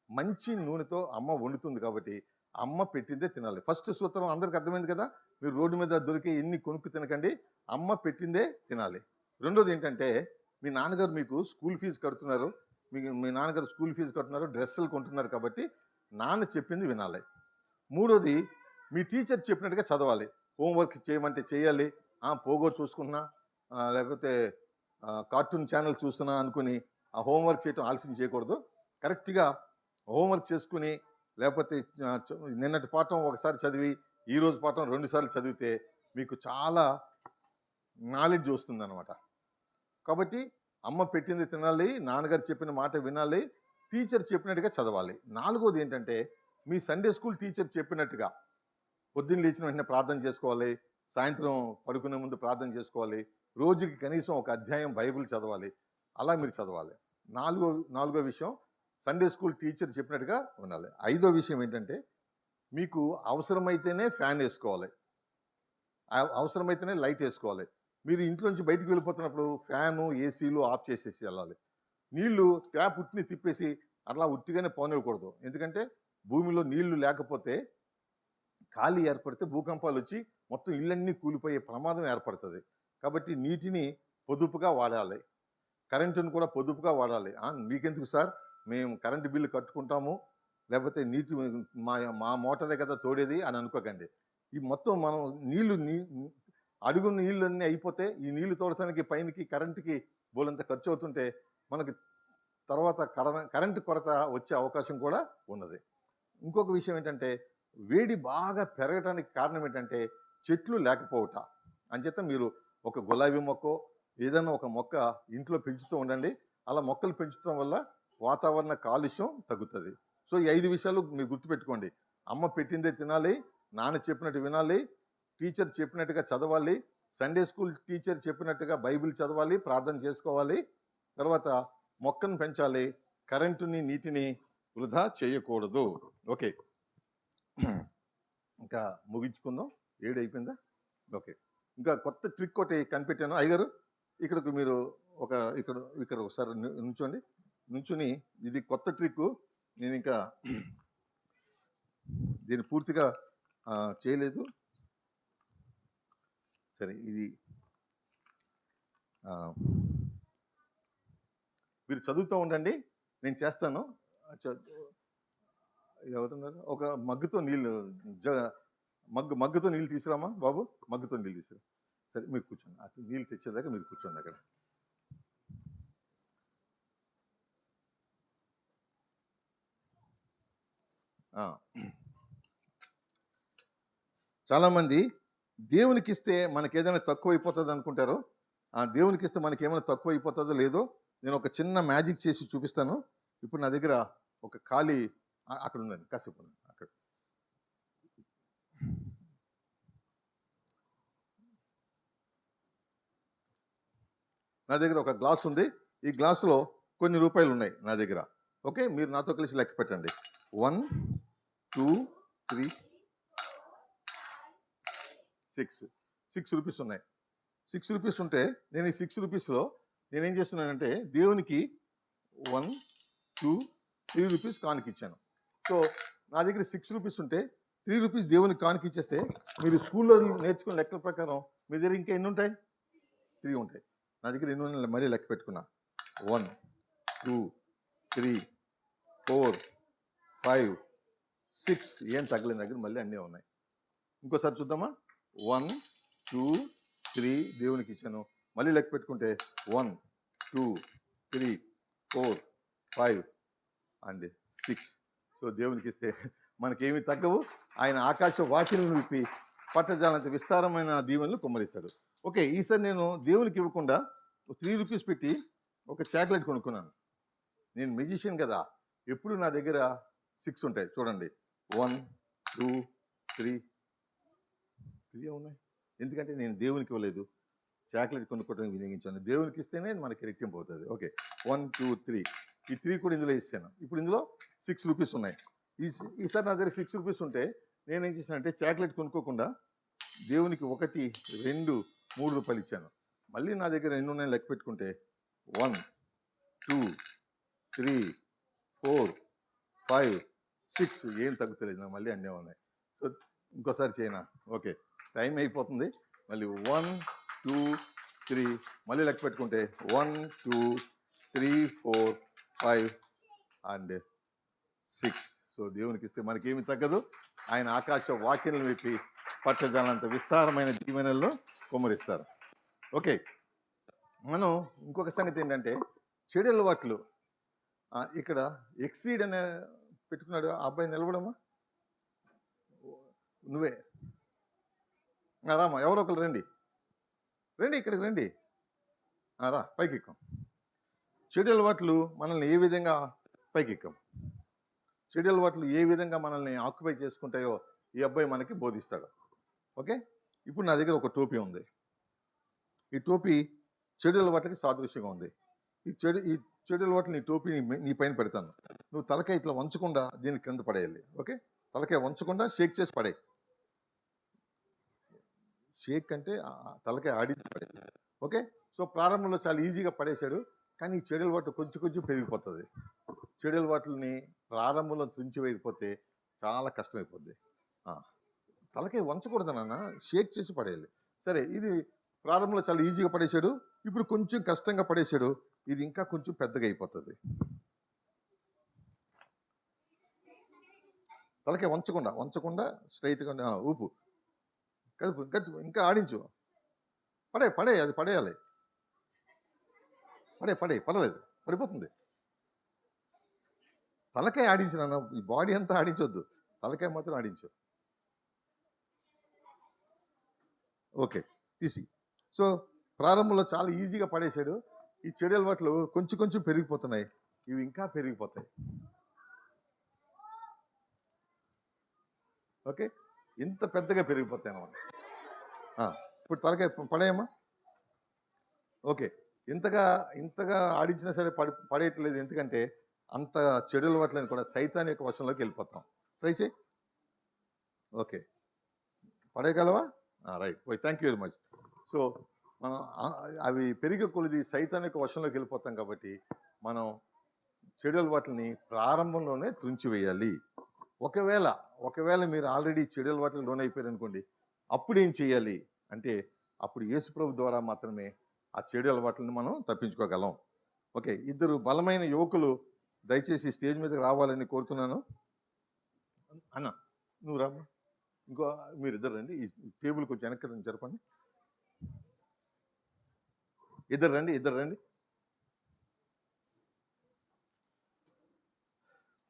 [SPEAKER 1] మంచి నూనెతో అమ్మ వండుతుంది. కాబట్టి అమ్మ పెట్టిందే తినాలి. ఫస్ట్ సూత్రం అందరికి అర్థమైంది కదా. మీరు రోడ్డు మీద దొరికే ఎన్ని కొనుక్కు తినకండి, అమ్మ పెట్టిందే తినాలి. రెండోది ఏంటంటే, మీ నాన్నగారు మీకు స్కూల్ ఫీజు కడుతున్నారు, మీ నాన్నగారు స్కూల్ ఫీజు కడుతున్నారు, డ్రెస్సులు కొంటున్నారు, కాబట్టి నాన్న చెప్పింది వినాలి. మూడోది, మీ టీచర్ చెప్పినట్టుగా చదవాలి. హోంవర్క్ చేయమంటే చేయాలి. పోగో చూసుకున్నా లేకపోతే కార్టూన్ ఛానల్ చూస్తున్నా అనుకుని ఆ హోంవర్క్ చేయటం ఆలస్యం చేయకూడదు. కరెక్ట్గా హోంవర్క్ చేసుకుని, లేకపోతే నిన్నటి పాఠం ఒకసారి చదివి ఈరోజు పాఠం 2 సార్లు చదివితే మీకు చాలా నాలెడ్జ్ వస్తుంది అనమాట. కాబట్టి అమ్మ పెట్టింది తినాలి, నాన్నగారు చెప్పిన మాట వినాలి, టీచర్ చెప్పినట్టుగా చదవాలి. నాలుగోది ఏంటంటే, మీ సండే స్కూల్ టీచర్ చెప్పినట్టుగా పొద్దున్న లేచిన వెంటనే ప్రార్థన చేసుకోవాలి, సాయంత్రం పడుకునే ముందు ప్రార్థన చేసుకోవాలి, రోజుకి కనీసం ఒక అధ్యాయం బైబిల్ చదవాలి. అలా మీరు చదవాలి. నాలుగో విషయం, సండే స్కూల్ టీచర్ చెప్పినట్టుగా ఉండాలి. ఐదో విషయం ఏంటంటే, మీకు అవసరమైతేనే ఫ్యాన్ వేసుకోవాలి, అవసరమైతేనే లైట్ వేసుకోవాలి. మీరు ఇంట్లోంచి బయటికి వెళ్ళిపోతున్నప్పుడు ఫ్యాను ఏసీలు ఆఫ్ చేసేసి వెళ్ళాలి. నీళ్లు ట్యాప్ ఉట్టిని తిప్పేసి అట్లా ఉట్టిగానే పోనివ్వకూడదు. ఎందుకంటే భూమిలో నీళ్లు లేకపోతే ఖాళీ ఏర్పడితే భూకంపాలు వచ్చి మొత్తం ఇళ్ళన్నీ కూలిపోయే ప్రమాదం ఏర్పడుతుంది. కాబట్టి నీటిని పొదుపుగా వాడాలి, కరెంటును కూడా పొదుపుగా వాడాలి. మీకెందుకు సార్, మేము కరెంటు బిల్లు కట్టుకుంటాము, లేకపోతే నీటి మా మోటారే కదా తోడేది అని అనుకోకండి. ఈ మొత్తం మనం అడుగు నీళ్ళన్నీ అయిపోతే ఈ నీళ్లు తోడటానికి పైనకి కరెంటుకి బోలంత ఖర్చు అవుతుంటే మనకి తర్వాత కరెంటు కొరత వచ్చే అవకాశం కూడా ఉన్నది. ఇంకొక విషయం ఏంటంటే, వేడి బాగా పెరగటానికి కారణం ఏంటంటే చెట్లు లేకపోవట. అంచేత మీరు ఒక గులాబీ మొక్క ఏదైనా ఒక మొక్క ఇంట్లో పెంచుతూ ఉండండి. అలా మొక్కలు పెంచడం వల్ల వాతావరణ కాలుష్యం తగ్గుతుంది. సో ఈ 5 విషయాలు మీరు గుర్తుపెట్టుకోండి. అమ్మ పెట్టిందే తినాలి, నాన్న చెప్పినట్టు వినాలి, టీచర్ చెప్పినట్టుగా చదవాలి, సండే స్కూల్ టీచర్ చెప్పినట్టుగా బైబిల్ చదవాలి, ప్రార్థన చేసుకోవాలి, తర్వాత మొక్కను పెంచాలి, కరెంటుని నీటిని వృధా చేయకూడదు. ఓకే, ఇంకా ముగించుకుందాం. 7 అయిపోయిందా? ఓకే, ఇంకా కొత్త ట్రిక్ ఒకటి కనిపెట్టాను. అయ్యగారు ఇక్కడికి మీరు ఇక్కడ ఒకసారి నుంచుని ఇది కొత్త ట్రిక్. నేను ఇంకా దీన్ని పూర్తిగా చేయలేదు. సరే, ఇది మీరు చదువుతూ ఉండండి, నేను చేస్తాను. ఎవరున్నారు? ఒక మగ్గుతో నీళ్ళు మగ్గుతో నీళ్ళు తీసుకురామా బాబు, మగ్గుతో నీళ్ళు తీసుకురా. సరే, మీరు కూర్చోండి, అక్కడ నీళ్ళు తెచ్చేదాకా మీరు కూర్చోండి అక్కడ. చాలామంది దేవునికి ఇస్తే మనకేదైనా తక్కువ అయిపోతుంది అనుకుంటారు. దేవునికి ఇస్తే మనకేమైనా తక్కువ అయిపోతుందో లేదో నేను ఒక చిన్న మ్యాజిక్ చేసి చూపిస్తాను. ఇప్పుడు నా దగ్గర ఒక ఖాళీ అక్కడ ఉందండి, కాసేపు అక్కడ. నా దగ్గర ఒక గ్లాస్ ఉంది. ఈ గ్లాసులో కొన్ని రూపాయలు ఉన్నాయి నా దగ్గర. ఓకే, మీరు నాతో కలిసి లెక్క పెట్టండి. 1 2 3 6 రూపీస్ ఉన్నాయి. 6 రూపీస్ ఉంటే నేను ఈ 6 రూపీస్లో నేనేం చేస్తున్నానంటే దేవునికి 1 2 3 రూపీస్ కానుక ఇచ్చాను. సో నా దగ్గర 6 రూపీస్ ఉంటే ₹3 దేవునికి కానుక ఇచ్చేస్తే మీరు స్కూల్లో నేర్చుకున్న లెక్కల ప్రకారం మీ దగ్గర ఇంకా ఎన్ని ఉంటాయి? 3 ఉంటాయి. నా దగ్గర ఎన్ని ఉన్నాయి మరీ లెక్క పెట్టుకున్నా. 1, 2, 3, 4, 5, 6 ఏం తగ్గలేని దగ్గర మళ్ళీ అన్నీ ఉన్నాయి. ఇంకోసారి చూద్దామా? 1, 2, 3 దేవునికి ఇచ్చాను. మళ్ళీ లెక్క పెట్టుకుంటే 1, 2, 3, 4, 5 అండ్ 6. సో దేవునికి ఇస్తే మనకేమి తగ్గవు. ఆయన ఆకాశ వాకిలను విప్పి పట్టజాలంత విస్తారమైన దీవెనలు కుమ్మరిస్తాడు. ఓకే, ఈసారి నేను దేవునికి ఇవ్వకుండా ₹3 పెట్టి ఒక చాక్లెట్ కొనుక్కున్నాను. నేను మెజిషియన్ కదా, ఎప్పుడు నా దగ్గర 6 ఉంటాయి. చూడండి, 1, 2, 3 ఉన్నాయి. ఎందుకంటే నేను దేవునికి ఇవ్వలేదు, చాక్లెట్ కొనుక్కోవడానికి వినియోగించాను. దేవునికి ఇస్తేనే మనకి రెట్టింపు అవుతుంది. ఓకే, 1, 2, 3 ఈ 3 కూడా ఇందులో ఇస్తాను. ఇప్పుడు ఇందులో ₹6 ఉన్నాయి. ఈసారి నా దగ్గర ₹6 ఉంటే నేనేం చేశానంటే చాక్లెట్ కొనుక్కోకుండా దేవునికి 1, 2, ₹3 ఇచ్చాను. మళ్ళీ నా దగ్గర ఎన్ని ఉన్నాయని లెక్క పెట్టుకుంటే 1, 2, 3, 4, 5, 6 ఏం తగ్గుతలేదు. నాకు మళ్ళీ అన్నీ ఉన్నాయి. సో ఇంకోసారి చేయనా? ఓకే, టైం అయిపోతుంది. మళ్ళీ 1, 2, 3 మళ్ళీ లెక్క పెట్టుకుంటే 1, 2, 3, 4, 5 అండ్ 6. సో దేవునికి ఇస్తే మనకేమి తగ్గదు. ఆయన ఆకాశ వాక్యలను విప్పి పచ్చజాలంత విస్తారమైన దీవెనల్లో కుమ్మరిస్తారు. ఓకే, మనం ఇంకొక సంగతి ఏంటంటే చెడు అలవాట్లు. ఇక్కడ ఎక్సీడ్ అనే పెట్టుకున్నాడు ఆ అబ్బాయి. నిలబడమ్మా, నువ్వే రామా, ఎవరో ఒకరు రండి, ఇక్కడికి రండి. రా, పైకి ఎక్కం. చెడు అలవాట్లు మనల్ని ఏ విధంగా పైకి ఎక్కం, చెడు అలవాట్లు ఏ విధంగా మనల్ని ఆక్యుపై చేసుకుంటాయో ఈ అబ్బాయి మనకి బోధిస్తాడు. ఓకే, ఇప్పుడు నా దగ్గర ఒక టోపీ ఉంది. ఈ టోపీ చెడు అలవాట్లకి సాదృశ్యంగా ఉంది. ఈ చెడు అలవాట్లు నీ టోపీ నీ పైన పెడతాను. నువ్వు తలకాయ ఇట్లా వంచకుండా దీని కింద పడేయాలి. ఓకే, తలకాయ వంచకుండా షేక్ చేసి పడే. షేక్ అంటే తలకాయ ఆడించి పడేయాలి. ఓకే, సో ప్రారంభంలో చాలా ఈజీగా పడేశాడు, కానీ ఈ చెడు అలవాటు కొంచెం పెరిగిపోతుంది. చెడు అలవాట్లని ప్రారంభంలో తుంచి వేయకపోతే చాలా కష్టమైపోద్ది. తలకాయ వంచకూడదు నాన్న, షేక్ చేసి పడేయాలి. సరే, ఇది ప్రారంభంలో చాలా ఈజీగా పడేశాడు, ఇప్పుడు కొంచెం కష్టంగా పడేశాడు, ఇది ఇంకా కొంచెం పెద్దగా అయిపోతుంది. తలకాయ వంచకుండా స్ట్రైట్గా ఊపు, కదుపు, ఇంకా ఆడించు. పడే అది పడేయాలి. పడలేదు, పడిపోతుంది. తలకాయ ఆడించిన ఈ బాడీ అంతా ఆడించొద్దు, తలకాయ మాత్రం ఆడించు. ఓకే, తీసి. సో ప్రారంభంలో చాలా ఈజీగా పడేశాడు. ఈ చెడు అలవాట్లు కొంచెం పెరిగిపోతున్నాయి, ఇవి ఇంకా పెరిగిపోతాయి. ఓకే, ఇంత పెద్దగా పెరిగిపోతాయి అన్నమాట. ఇప్పుడు తలకాయ పడేయమ్మా. ఓకే, ఇంతగా ఆడించినా సరే పడేయట్లేదు, ఎందుకంటే అంత చెడు అలవాట్లని కూడా సైతాన్ యొక్క వశంలోకి వెళ్ళిపోతాం. ట్రై చేయి. ఓకే, పడేయగలవా? రైట్, పోయి, thank you very much. So మనం అవి పెరిగే కొలిది సైతాన్ యొక్క వశంలోకి వెళ్ళిపోతాం, కాబట్టి మనం చెడు అలవాట్లని ప్రారంభంలోనే తుంచివేయాలి. ఒకవేళ మీరు ఆల్రెడీ చెడు అలవాట్లకు లోనైపోయారు అనుకోండి, అప్పుడు ఏం చేయాలి అంటే అప్పుడు యేసుప్రభు ద్వారా మాత్రమే ఆ చెడు అలవాట్లని మనం తప్పించుకోగలం. ఓకే, ఇద్దరు బలమైన యువకులు దయచేసి స్టేజ్ మీదకి రావాలని కోరుతున్నాను. అన్న, నువ్వు రామ్మా. మీరిద్దరు రండి, ఈ టేబుల్ కొంచెం వెనక్కి జరపండి. ఇద్దరు రండి.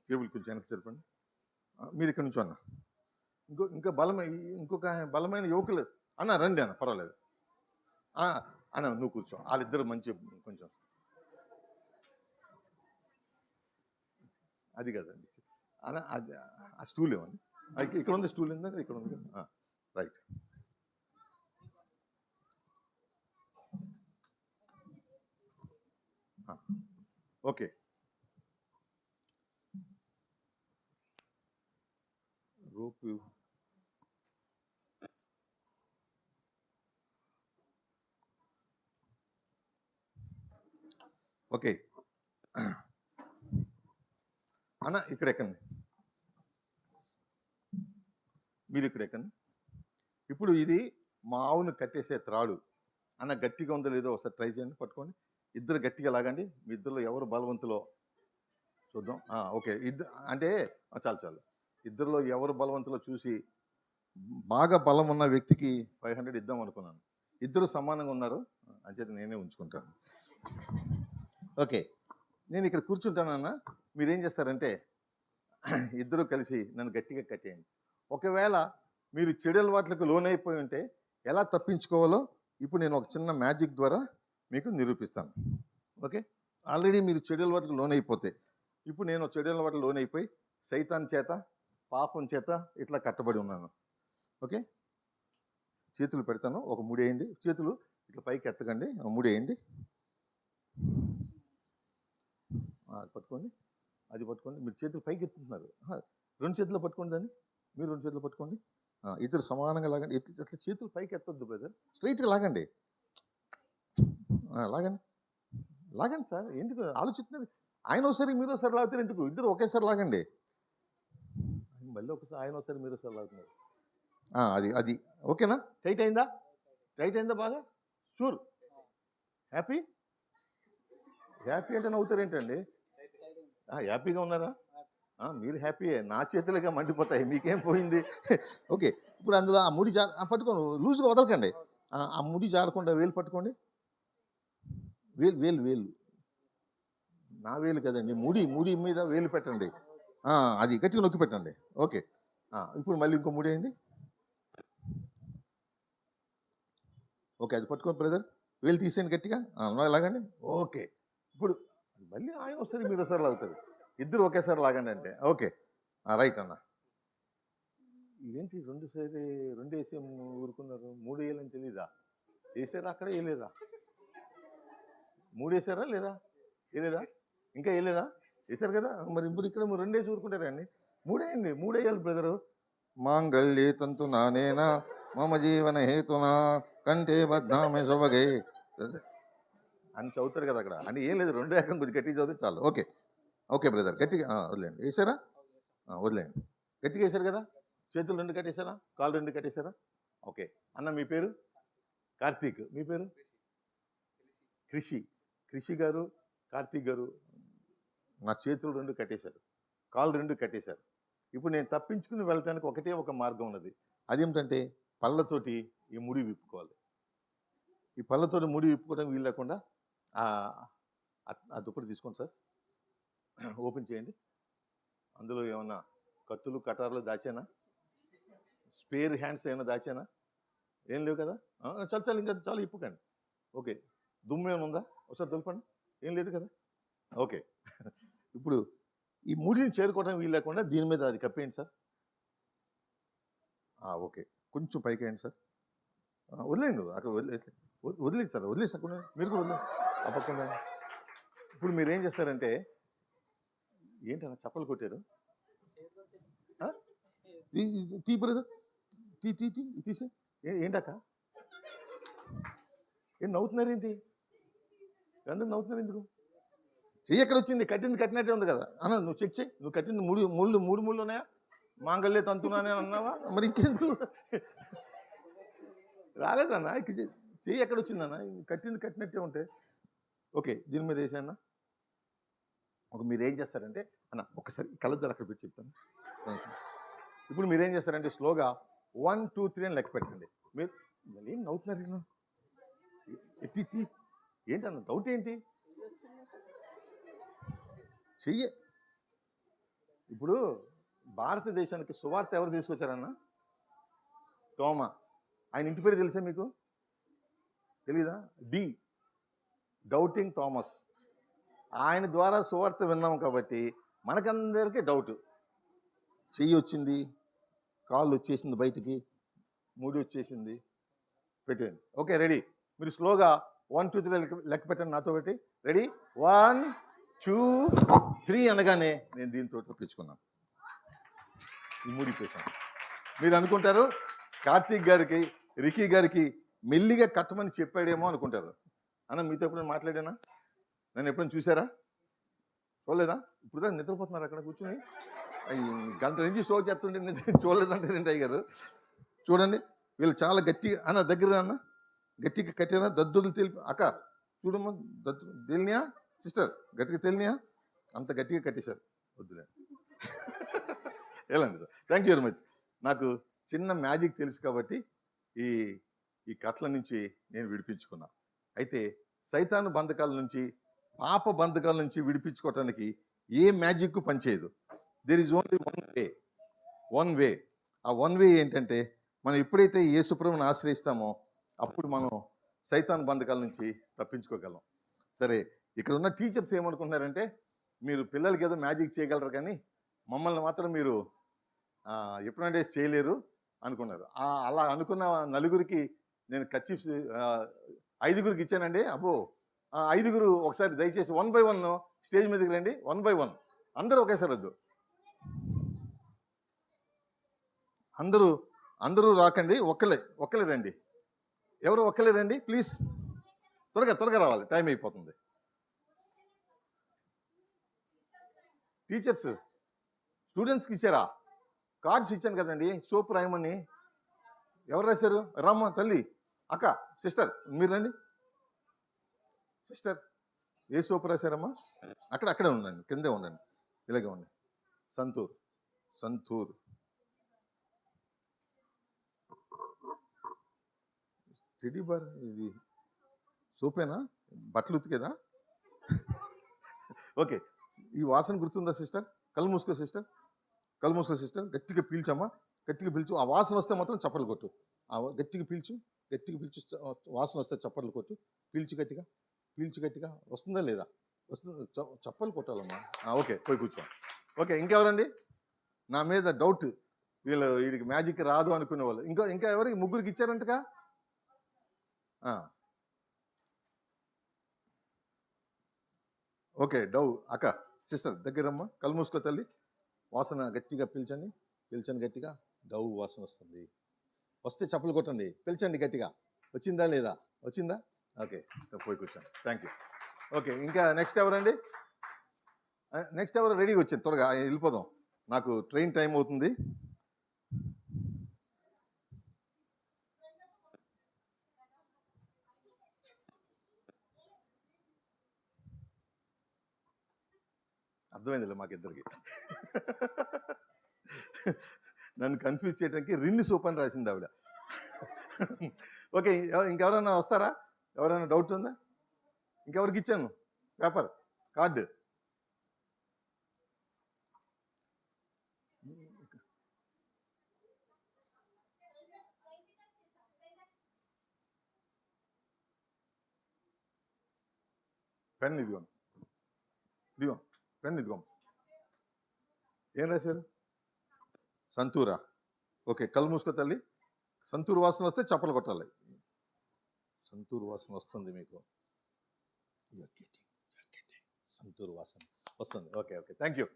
[SPEAKER 1] టేబుల్ కొంచెం వెనక్కి జరపండి. మీరు ఇక్కడ నుంచి అన్న. ఇంకొక బలమైన యువకులు అన్న రండి అన్న, పర్వాలేదు అన్న, నువ్వు కూర్చో. వాళ్ళిద్దరు మంచి కొంచెం అది కదండి అన్న, అది ఆ స్టూల్ ఇవ్వండి. ఇక్కడ ఉంది స్టూల్, ఏంటంటే ఇక్కడ ఉంది కదా. రైట్. Okay, rope. ఓకే అన్న, ఇక్కడ ఎక్కండి. మీరు ఇక్కడ ఎక్కండి. ఇప్పుడు ఇది మా ఆవును కట్టేసే త్రాడు. అన్న గట్టిగా ఉందో లేదో ఒకసారి ట్రై చేయండి, పట్టుకోండి. ఇద్దరు గట్టిగా లాగండి. మీ ఇద్దరులో ఎవరు బలవంతులో చూద్దాం. ఓకే, ఇద్దరు అంటే చాలు. ఇద్దరులో ఎవరు బలవంతులో చూసి బాగా బలం ఉన్న వ్యక్తికి 500 ఇద్దాం అనుకున్నాను. ఇద్దరు సమానంగా ఉన్నారు, అంచేత నేనే ఉంచుకుంటాను. ఓకే, నేను ఇక్కడ కూర్చుంటానన్నా, మీరేం చేస్తారంటే ఇద్దరు కలిసి నన్ను గట్టిగా కట్టేయండి. ఒకవేళ మీరు చెడు అలవాట్లకు లోనైపోయి ఉంటే ఎలా తప్పించుకోవాలో ఇప్పుడు నేను ఒక చిన్న మ్యాజిక్ ద్వారా మీకు నిరూపిస్తాను. ఓకే, ఆల్రెడీ మీరు చెడు అలవాట్లకు లోనైపోతే, ఇప్పుడు నేను చెడు అలవాట్లకు లోనైపోయి సైతాన్ చేత, పాపం చేత ఇట్లా కట్టబడి ఉన్నాను. ఓకే, చేతులు పెడతాను, ఒక ముడేయండి. చేతులు ఇట్లా పైకి ఎత్తకండి, ముడేయండి. పట్టుకోండి, అది పట్టుకోండి. మీరు చేతులు పైకి ఎత్తుతున్నారు, 2 చేతులు పట్టుకోండి దాన్ని. మీరు 2 చేతులు పట్టుకోండి. ఇద్దరు సమానంగా లాగండి. అట్లా చేతులు పైకి ఎత్తొద్దు బ్రదర్, స్ట్రైట్గా లాగండి. లాగండి సార్, ఎందుకు ఆలోచిస్తున్నారు? ఆయన ఒకసారి మీరు ఒకసారి లాగుతారు ఎందుకు? ఇద్దరు ఒకేసారి లాగండి. మళ్ళీ ఒకసారి ఆయన ఒకసారి మీరు ఒకసారి లాగుతున్నారు. అది ఓకేనా? టైట్ అయిందా బాగా? షూర్? హ్యాపీ అంటే నవ్వుతారు ఏంటండి? హ్యాపీగా ఉన్నారా? మీరు హ్యాపీయే, నా చేతులుగా మండిపోతాయి, మీకేం పోయింది? ఓకే, ఇప్పుడు అందులో ఆ ముడి పట్టుకోండి, లూజ్గా వదలకండి. ఆ ముడి జారకుండా వేలు పట్టుకోండి. వేలు నా వేలు కదండి, ముడి మీద వేలు పెట్టండి. అది గట్టిగా నొక్కి పెట్టండి. ఓకే, ఇప్పుడు మళ్ళీ ఇంకో ముడి వేయండి. ఓకే, అది పట్టుకోండి బ్రదర్, వేలు తీసేయండి గట్టిగా. లాగండి. ఓకే, ఇప్పుడు మళ్ళీ ఆయన ఒకసారి మీరు ఒకసారి లాగుతారు, ఇద్దరు ఒకేసారి లాగండి అంటే. ఓకే, రైట్ అన్న. ఏంటి 2 వేసి ఊరుకున్నారు? 3 వేయాలని తెలీదా? వేసారా? అక్కడ వేయలేదా? 3 వేసారా లేదా? వేయలేదా? ఇంకా వేయలేదా? వేసారు కదా, మరి ఇప్పుడు ఇక్కడ 2 వేసి ఊరుకుంటారండి. 3 వేయండి, 3 వేయాలి బ్రదరు. మాంగళ్యే తంతు నానేనా మమ జీవన హేతునా కంటే బద్ధామే శుభగే అని చదువుతారు కదా అక్కడ. అని ఏం లేదు, 2 ఏకం కొంచెం గట్టిగా చదివితే చాలు. ఓకే బ్రదర్, గట్టిగా వదిలేండి. వేసారా? వదిలేండి. గట్టిగా వేసారు కదా, చేతులు 2 కట్టేశారా, కాళ్ళు 2 కట్టేశారా? ఓకే అన్న, మీ పేరు? కార్తీక్. మీ పేరు? కృషి గారు, కార్తీక్ గారు నా చేతులు 2 కట్టేశారు, కాళ్ళు 2 కట్టేశారు. ఇప్పుడు నేను తప్పించుకుని వెళ్ళటానికి ఒకటే ఒక మార్గం ఉన్నది. అదేమిటంటే పళ్ళతోటి ఈ ముడి విప్పుకోవాలి. ఈ పళ్ళతోటి ముడి విప్పుకోవడానికి వీలు లేకుండా ఆ దుప్పటి తీసుకోండి సార్, ఓపెన్ చేయండి. అందులో ఏమన్నా కత్తులు కటార్లు దాచానా? స్పేర్ హ్యాండ్స్ ఏమైనా దాచానా? ఏం లేవు కదా? చాలు ఇంకా చాలు, ఇప్పుకండి. ఓకే, దుమ్ము ఏమైనా ఉందా? ఒకసారి తెలుపండి. ఏం లేదు కదా? ఓకే, ఇప్పుడు ఈ ముడిని చేరుకోవడానికి వీలు లేకుండా దీని మీద అది కప్పేయండి సార్. ఓకే, కొంచెం పైకి వేయండి సార్. వదిలేండి, అక్కడ వదిలేదు సార్, వదిలేసి అక్కడ మీరు కూడా వదిలేదు తప్పకుండా. ఇప్పుడు మీరు ఏం చేస్తారంటే, ఏంటన్నా చప్పలు కొట్టారు? తీ బ్రదర్, తీసే. ఏంటక్క ఏం నవ్వుతున్నారు ఏంటి? అందరూ నవ్వుతున్నారు ఎందుకు? చెయ్యి ఎక్కడ వచ్చింది? కట్టినట్టే ఉంది కదా అన్న, నువ్వు చెక్ చేయి. నువ్వు కట్టింది మూడు ముళ్ళు ఉన్నాయా? మాంగళ్యే తంతునానే అన్నావా? మరి ఇంకెందుకు రాలేదన్నా? చెయ్యి ఎక్కడ వచ్చిందన్న? కట్టినట్టే ఉంటే. ఓకే, దీని మీద వేసాన్న. మీరు ఏం చేస్తారంటే అన్న, ఒకసారి కలద్దారు అక్కడ పెట్టి చెప్తాను. ఇప్పుడు మీరేం చేస్తారంటే స్లోగా 1 2 3 అని లెక్క పెట్టండి. మీరు మళ్ళీ ఏం నవ్వుతున్నారు? ఏంటన్న డౌట్ ఏంటి? చెయ్యి. ఇప్పుడు భారతదేశానికి సువార్త ఎవరు తీసుకొచ్చారన్న? తోమా. ఆయన ఇంటి పేరు తెలుసా మీకు? తెలీదా? Doubting Thomas. ఆయన ద్వారా సువార్త విన్నాము కాబట్టి మనకందరికీ డౌట్. చెయ్యి వచ్చింది, కాళ్ళు వచ్చేసింది బయటికి, ముడి వచ్చేసింది, పెట్టండి. Okay, ready. మీరు స్లోగా 1 2 3 లెక్క పెట్టండి నాతో పెట్టి. రెడీ? 1 2 3 అనగానే నేను దీంతో తప్పించుకున్నాను, ఈ ముడిపేశాను. మీరు అనుకుంటారు కార్తీక్ గారికి, రికీ గారికి మెల్లిగా కట్టమని చెప్పాడేమో అనుకుంటారు. అన్న, మీతో ఎప్పుడైనా మాట్లాడానా? నన్ను ఎప్పుడైనా చూసారా? చూడలేదా? ఇప్పుడు దాకా నిద్రపోతున్నారు అక్కడ కూర్చుని. గంట నుంచి షో చేస్తుంటే నేను చూడలేదంటే నేను టైగర్. చూడండి వీళ్ళు చాలా గట్టిగా అన్న దగ్గర అన్న గట్టిగా కట్టినా దద్దులు తెలిపి అక్క చూడమ్మా దద్దు తెలియనియా సిస్టర్ గట్టిగా తెలియనియా అంత గట్టిగా కట్టేశారు. వద్దులే వెళ్ళండి sir. Thank you very much. నాకు చిన్న మ్యాజిక్ తెలుసు కాబట్టి ఈ ఈ కట్ల నుంచి నేను విడిపించుకున్నా. అయితే సైతాను బంధకాల నుంచి పాప బంధకాల నుంచి విడిపించుకోవటానికి ఏ మ్యాజిక్ పనిచేయదు. There is only one way. ఆ వన్ వే ఏంటంటే మనం ఎప్పుడైతే యేసుప్రభువుని ఆశ్రయిస్తామో అప్పుడు మనం సైతాన్ బంధకాల నుంచి తప్పించుకోగలం. సరే, ఇక్కడ ఉన్న టీచర్స్ ఏమనుకుంటున్నారంటే మీరు పిల్లలకి ఏదో మ్యాజిక్ చేయగలరు కానీ మమ్మల్ని మాత్రం మీరు ఎప్పుడంటే చేయలేరు అనుకున్నారు. అలా అనుకున్న నలుగురికి నేను కర్చీఫ్స్ 5గురికి ఇచ్చానండి. అబ్బో 5గురు ఒకసారి దయచేసి 1 by 1 స్టేజ్ మీదకి రండి. 1 by 1 అందరూ ఒకేసారి వద్దు, అందరూ రాకండి, ఒక్కలే రండి. ఎవరు ఒక్కలే రండి ప్లీజ్, త్వరగా రావాలి, టైం అయిపోతుంది. టీచర్స్ స్టూడెంట్స్కి ఇచ్చారా? కార్డ్స్ ఇచ్చాను కదండి, సోప్ రాయమని. ఎవరు రాశారు? రామ్మ తల్లి, అక్క, సిస్టర్ మీరు రండి. సిస్టర్ ఏ సోప్ రాశారమ్మా? అక్కడే ఉండండి, కిందే ఉండండి, ఇలాగే ఉండండి. Santoor teddy bar. ఇది సోపేనా? బట్టలు ఉతికేదా? ఓకే, ఈ వాసన గుర్తుందా సిస్టర్? కళ్ళు మూసుకో సిస్టర్, గట్టిగా పీల్చమ్మా, గట్టిగా పీల్చు. ఆ వాసన వస్తే మాత్రం చప్పట్లు కొట్టు. గట్టిగా పీల్చు, వాసన వస్తే చప్పట్లు కొట్టు. పీల్చు గట్టిగా. వస్తుందా లేదా? వస్తుంది, చప్పలు కొట్టాలమ్మా. ఓకే, పోయి కూర్చో. ఓకే, ఇంకెవరండి నా మీద డౌట్? వీడికి మ్యాజిక్ రాదు అనుకునే వాళ్ళు ఇంకా ఎవరికి? ముగ్గురికి ఇచ్చారంటగా. ఓకే, డవ్ అక్క, సిస్టర్ దగ్గరమ్మా, కళ్ళు మూసుకో తల్లి. వాసన గట్టిగా పీల్చండి గట్టిగా. డవ్ వాసన వస్తుంది. వస్తే చప్పలు కొట్టండి, పిలిచండి గట్టిగా. వచ్చిందా లేదా? వచ్చిందా? ఓకే, పోయి కూర్చోండి. Thank you. ఓకే, ఇంకా నెక్స్ట్ ఎవరండి? నెక్స్ట్ ఎవరు? రెడీగా వచ్చింది, త్వరగా వెళ్ళిపోదాం, నాకు ట్రైన్ టైం అవుతుంది. అర్థమైందిలే మాకిద్దరికి. నన్ను కన్ఫ్యూజ్ చేయడానికి రిన్ని సూప్ అని రాసింది ఆవిడ. ఓకే, ఇంకెవరైనా వస్తారా? ఎవరైనా డౌట్ ఉందా? ఇంకెవరికి ఇచ్చాను పేపర్, కార్డు? పెన్ ఇదిగో, పెన్ ఇదిగో. ఏం రాశారు? సంతూరా. ఓకే, కళ్ళు మూసుకో తల్లి. సంతూరు వాసన వస్తే చప్పలు కొట్టాలి. సంతూరు వాసన వస్తుంది మీకు. సంతూరు వాసన వస్తుంది. Okay, thank you.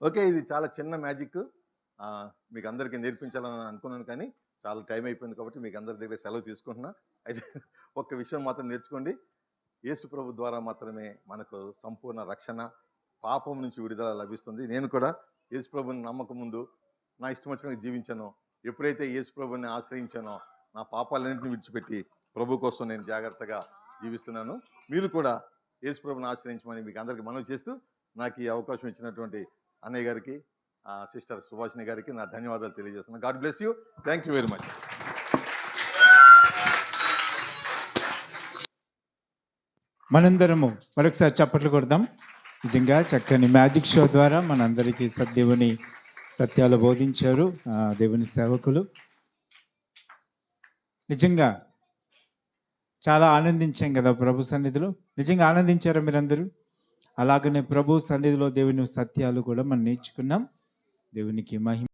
[SPEAKER 1] ఓకే, ఇది చాలా చిన్న మ్యాజిక్, మీకు అందరికీ నేర్పించాలని అనుకున్నాను కానీ చాలా టైం అయిపోయింది కాబట్టి మీకు అందరి దగ్గర సెలవు తీసుకుంటున్నా. అయితే ఒక్క విషయం మాత్రం నేర్చుకోండి, యేసు ప్రభు ద్వారా మాత్రమే మనకు సంపూర్ణ రక్షణ, పాపం నుంచి విడుదల లభిస్తుంది. నేను కూడా యేసు ప్రభుని నమ్మక ముందు నా ఇష్టం వచ్చినట్టు జీవించాను. ఎప్పుడైతే యేసు ప్రభుని ఆశ్రయించానో నా పాపాలన్నింటినీ విడిచిపెట్టి ప్రభు కోసం నేను జాగ్రత్తగా జీవిస్తున్నాను. మీరు కూడా యేసు ప్రభుని ఆశ్రయించమని మీకు అందరికీ మనవి చేస్తూ నాకు ఈ అవకాశం ఇచ్చినటువంటి అన్నయ్య గారికి, సిస్టర్ సుభాషిణి గారికి నా ధన్యవాదాలు తెలియజేస్తున్నాను. God bless you. Thank you very much.
[SPEAKER 2] మనందరము మరొకసారి చప్పట్లు కొడదాం. నిజంగా చక్కని మ్యాజిక్ షో ద్వారా మనందరికీ దేవుని సత్యాలు బోధించారు దేవుని సేవకులు. నిజంగా చాలా ఆనందించాం కదా ప్రభు సన్నిధిలో. నిజంగా ఆనందించారా మీరందరూ? అలాగనే ప్రభు సన్నిధిలో దేవుని సత్యాలు కూడా మనం నేర్చుకున్నాం. దేవునికి మహిమ.